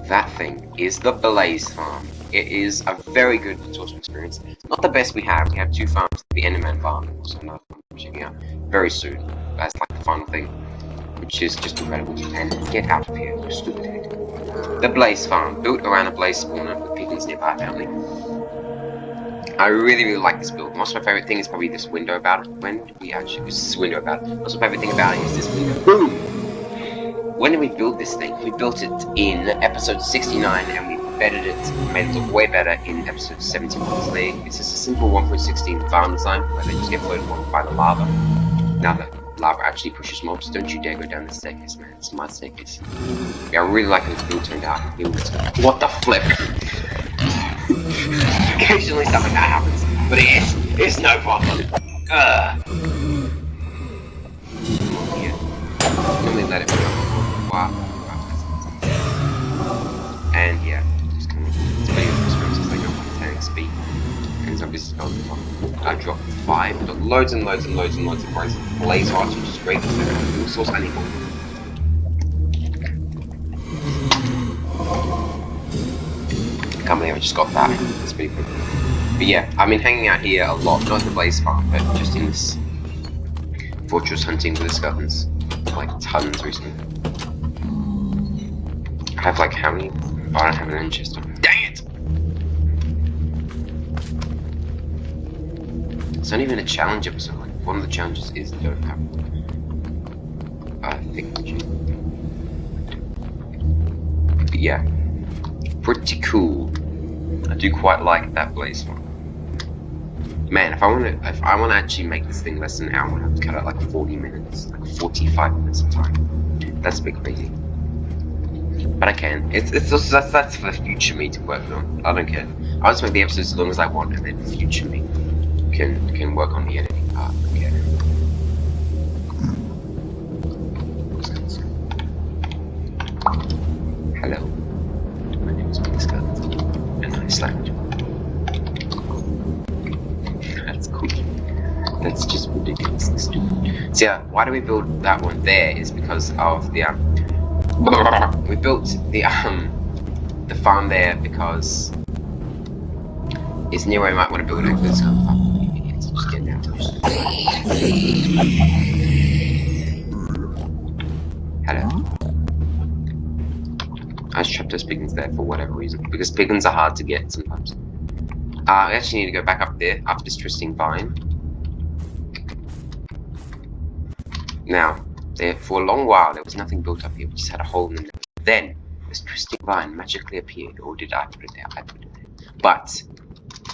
That thing is the Blaze Farm. It is a very good tutorial experience. Not the best we have. We have two farms, the Enderman Farm, and also another one we're checking out very soon. That's like the final thing, which is just incredible. And get out of here, you stupid head. The Blaze Farm, built around a blaze spawner with piglins nearby apparently. I really like this build. Most of my favorite thing is probably this window about it. When did we actually use this window about it? Most of my favorite thing about it is this window. Boom! When did we build this thing? We built it in episode 69 and we bettered it, made it look way better in episode 71. So it's just a simple 1.16 farm design where they just get floated along by the lava. Now the lava actually pushes mobs. Don't you dare go down the staircase, man. It's my staircase. Yeah, I really like how this build turned out. What the flip? Occasionally stuff like that happens, but it's no problem. Yeah. Normally let it go. Wow. And yeah, just kind of speed experiences like on 10 speed. And zombies on I dropped 5, but loads and loads and loads and loads of blaze hearts, which is great because they're a fuel source I need more. I can't believe I just got that. It's pretty cool. But yeah, I've been hanging out here a lot, not in the blaze farm, but just in this fortress hunting with the skeletons. Like tons recently. I have like how many? Oh, I don't have an end chest. Dang it! It's not even a challenge episode. Like one of the challenges is don't have. I think. But yeah, pretty cool. I do quite like that blaze farm. Man, if I want to actually make this thing less than an hour, I'm gonna have to cut out like 40 minutes, like 45 minutes of time. That's a bit crazy. But I can. It's also, that's for the future me to work on. I don't care. I'll just make the episodes as long as I want, and then future me can work on the editing part. Okay. Hello. My name is Peter Scott, and I slammed. That's cool. That's just ridiculously stupid. So yeah, why do we build that one there? Is because of the we built the farm there because it's near where we might want to build it. Because idiots just getting out. Hello. I just trapped those piglins there for whatever reason, because piglins are hard to get sometimes. I actually need to go back up there, up this twisting vine. Now, for a long while there was nothing built up here, we just had a hole in the middle. Then, this twisting vine magically appeared, or did I put it there? I put it there. But,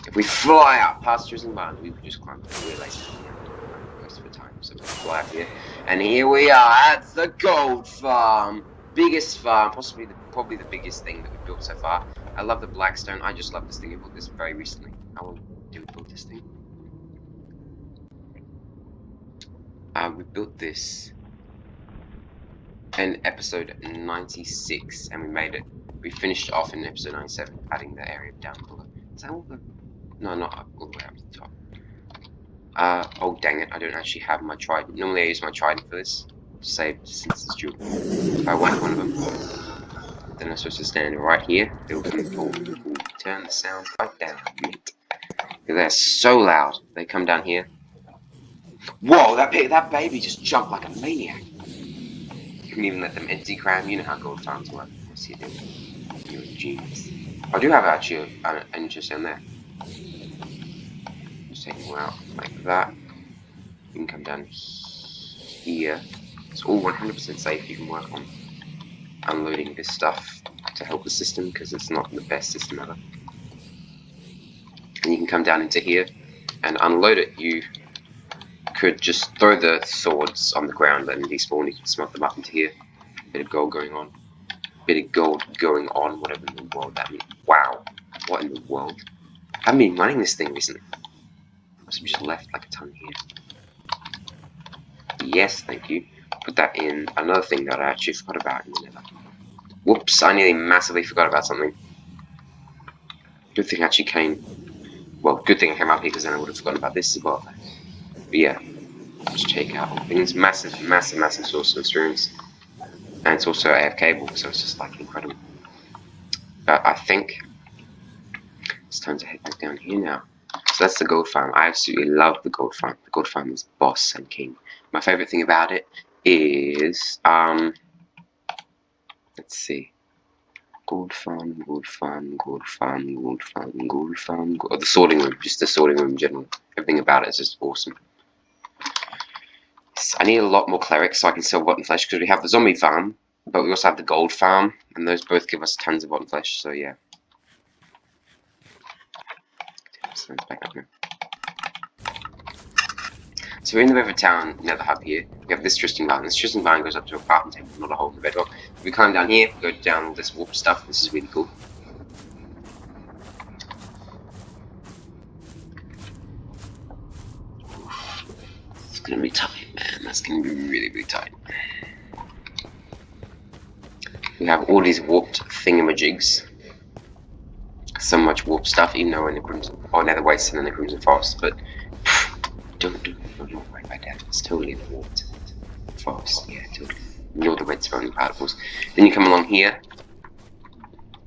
if we fly up past twisting vines, we could just climb it. We're lazy most of the time, so we fly up here. And here we are at the gold farm! Biggest farm, probably the biggest thing that we've built so far. I love the blackstone. I just love this thing. We built this very recently. How long did we build this thing? We built this in episode 96, and we made it. We finished it off in episode 97, adding the area down below. Is that all the? No, not all the way up to the top. Oh dang it! I don't actually have my trident. Normally I use my trident for this. Save since it's due. If I want one of them, then I'm supposed to stand right here. Turn the sound right down a bit. They're so loud. They come down here. Whoa! That baby just jumped like a maniac. You can even let them empty cram. You know how gold farms work. Yes, you do. You're a genius. I do have actually an interest in there. Just take them out like that. You can come down here. It's all 100% safe. You can work on unloading this stuff to help the system because it's not the best system ever. And you can come down into here and unload it. You could just throw the swords on the ground and despawn. You can smelt them up into here. Bit of gold going on. Whatever in the world that means. Wow. What in the world? I've been running this thing recently. Must have just left like a ton here. Yes, thank you. Put that in. Another thing that I actually forgot about in the Nether. Whoops, I nearly massively forgot about something. Good thing I actually came. Well, good thing I came up here because then I would have forgotten about this as well. But yeah, just check out all things. Massive source of experience. And it's also AF cable, so it's just like incredible. I think it's time to head back down here now. So that's the gold farm. I absolutely love the gold farm. The gold farm is boss and king. My favorite thing about it is let's see. Gold farm, gold farm, gold farm, gold farm, gold farm. Oh, the sorting room, just the sorting room in general. Everything about it is just awesome. I need a lot more clerics so I can sell rotten flesh because we have the zombie farm, but we also have the gold farm, and those both give us tons of rotten flesh. So yeah. Back up here. So we're in the river town Nether hub here. We have this Tristan Vine. This Tristan Vine goes up to a crafting table, not a hole in the bedrock. If we climb down here, go down all this warp stuff. This is really cool. It's gonna be tight, man. That's gonna be really, really tight. We have all these warped thingamajigs. So much warp stuff, even though we're in the Crimson or Nether Wasteland and the Crimson Forest, but don't worry about that. It's totally the warped forest. Yeah, totally. Ignore the red surrounding particles. Then you come along here,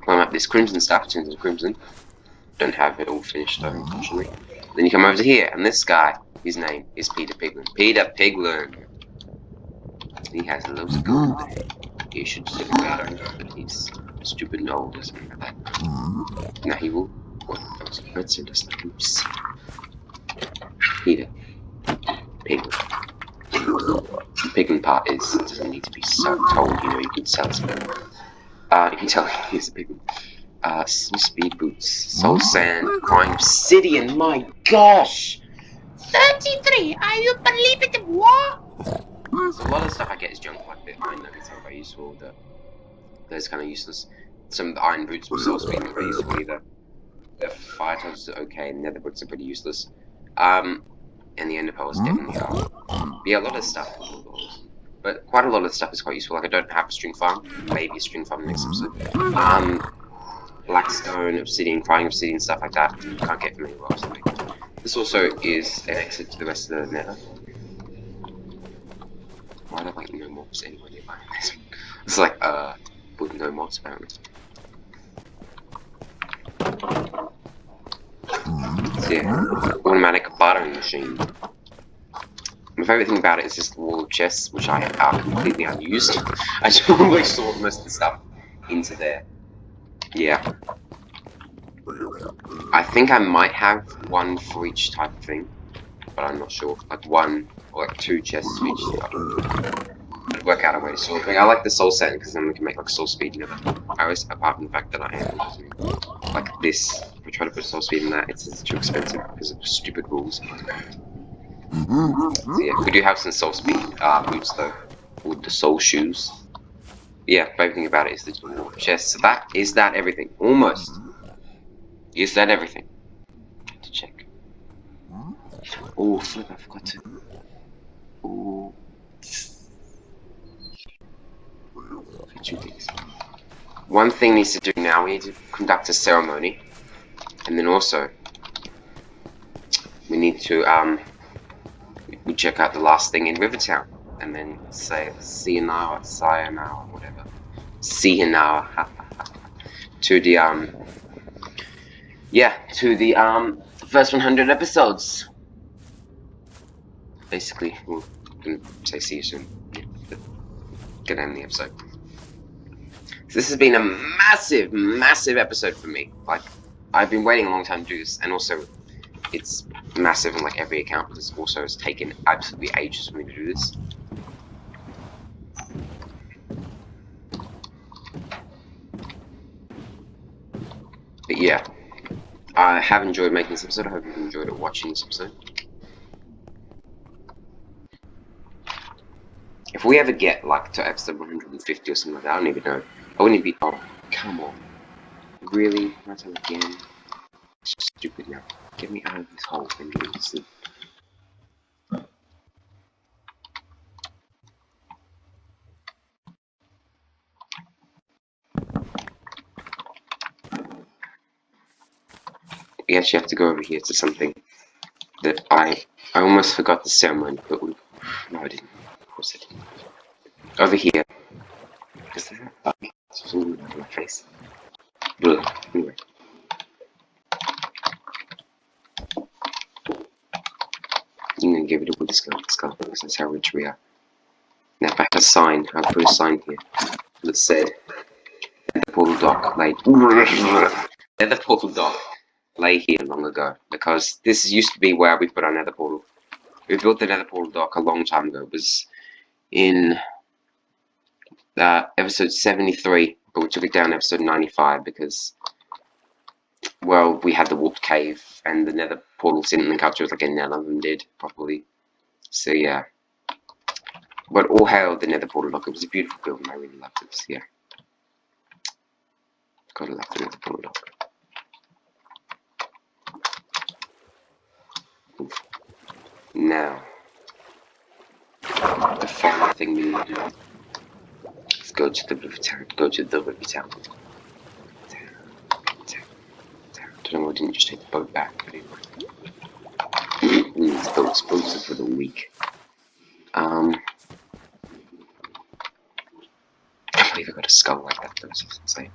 climb up this crimson stuff, turns into crimson. Don't have it all finished though, unfortunately. Then you come over to here, and this guy, his name is Peter Piglin. Peter Piglin. He has loads of gold. He should stick about it, but he's stupid and old or something like that. Now he will. What? That was a bird sent us. Oops. Peter Piglin. The Piglin part doesn't need to be so told. You know, you can tell. You can tell he's a Piglin. Some speed boots, soul sand, crying obsidian. My gosh, 33. Are you believing it? What? So a lot of stuff I get is junk, like the iron nuggets are very useful. Those kind of useless. Some of the iron boots with soul speed are very useful either. The fire touches are okay, and nether boots are pretty useless. And the ender pearls definitely are. Yeah, a lot of stuff. But quite a lot of stuff is quite useful. Like I don't have a string farm. Maybe a string farm next episode. Blackstone, obsidian, crying obsidian, stuff like that. You can't get from anywhere else. This also is an exit to the rest of the nether. Why are there like no mobs anywhere nearby? It's like, with no mods apparently. So yeah, automatic bartering machine. My favourite thing about it is just the wall of chests, which are completely unused. I just always sort most of the stuff into there. Yeah. I think I might have one for each type of thing, but I'm not sure. Like one or like two chests for each type. I'd work out a way to sort it. I like the soul setting because then we can make like soul speed together. I always, apart from the fact that I am like this, if I try to put soul speed in that, it's too expensive because of stupid rules. So yeah, we do have some soul speed boots though, with the soul shoes. Yeah, but everything about it is the chest. So that is that everything. Almost. Is that everything? I have to check. Oh, flip, I forgot to. Oh. Two things. One thing needs to do now, we need to conduct a ceremony. And then also, we need to, we check out the last thing in Rivertown. And then say, sayonara, whatever. Sayonara. To the, yeah, to the first 100 episodes. Basically, we'll say see you soon. Yeah, gonna end the episode. So this has been a massive, massive episode for me. Like, I've been waiting a long time to do this, and also, it's massive on like every account, because also it's taken absolutely ages for me to do this. But yeah, I have enjoyed making this episode. I hope you've enjoyed watching this episode. If we ever get like to episode 150 or something like that, I don't even know. I wouldn't be. Oh, come on. Really? Not again. It's just stupid now. Get me out of this hole and go to sleep. We actually have to go over here to something that I almost forgot the ceremony, but no, I didn't. Of course I didn't. Over here. Is there a button? It's all over my face. Ugh. Anyway. I'm gonna give it a wood skull because that's how rich we are. Now, if I have a sign, I'll put a sign here that said portal dock lay nether portal dock lay here long ago, because this used to be where we put our nether portal. We built the nether portal dock a long time ago. It was in episode 73, but we took it down episode 95 because, well, we had the warped cave and the nether portals didn't link up to it like none of them did properly. So yeah. But all hail the nether portal dock. It was a beautiful building. I really loved it. So yeah. Gotta love the nether portal dock. Oof. Now, the final thing we need to do is go to the river town. Go to the river town. Don't know why I didn't just take the boat back, but anyway. This boat's explosive for the week. I believe I got a skull like that though, so it's insane.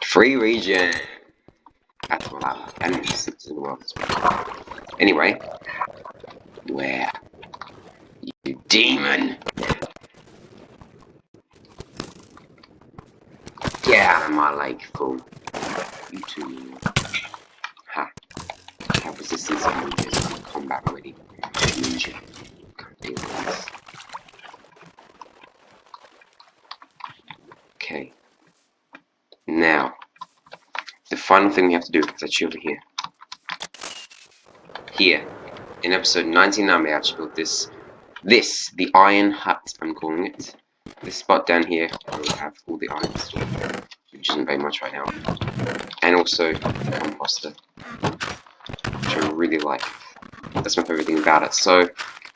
Free region! That's what I like. And it's in the world as well. Anyway. Where? You demon! Get out of my lake, fool. You too. Ha. Have resistance on ninjas. I'm combat ready. Ninja. Can't deal with this. Okay. Now. The final thing we have to do is actually over here. Here. In episode 99 we actually built this, the iron hut, I'm calling it. This spot down here where we have all the iron stored, which isn't very much right now. And also the composter, which I really like. That's my favorite thing about it. So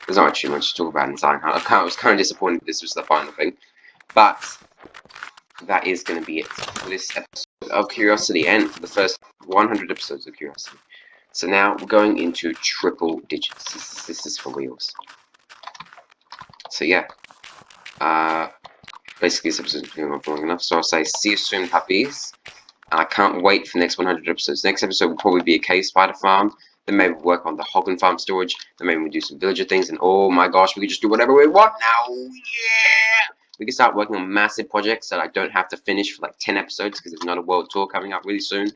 there's not actually much to talk about in this iron hut. I was kind of disappointed this was the final thing. But that is going to be it for this episode of Curiosity and for the first 100 episodes of Curiosity. So now we're going into triple digits. This is for reals. So yeah. Basically this episode's been on long enough. So I'll say see you soon, puppies. And I can't wait for the next 100 episodes. Next episode will probably be Acacia Farm. Then maybe we'll work on the Hogland Farm storage. Then maybe we'll do some villager things. And oh my gosh, we can just do whatever we want now. Yeah! We can start working on massive projects that I don't have to finish for like 10 episodes because there's another world tour coming up really soon.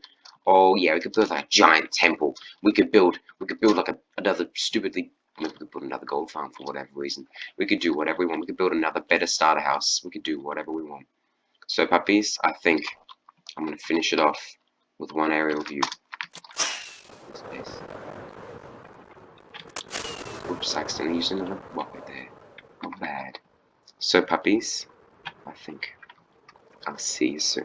Oh yeah, we could build like a giant temple. We could build like another stupidly. We could build another gold farm for whatever reason. We could do whatever we want. We could build another better starter house. We could do whatever we want. So puppies, I think I'm going to finish it off with one aerial view. Oops, I accidentally used another rocket there. Not bad. So puppies, I think I'll see you soon.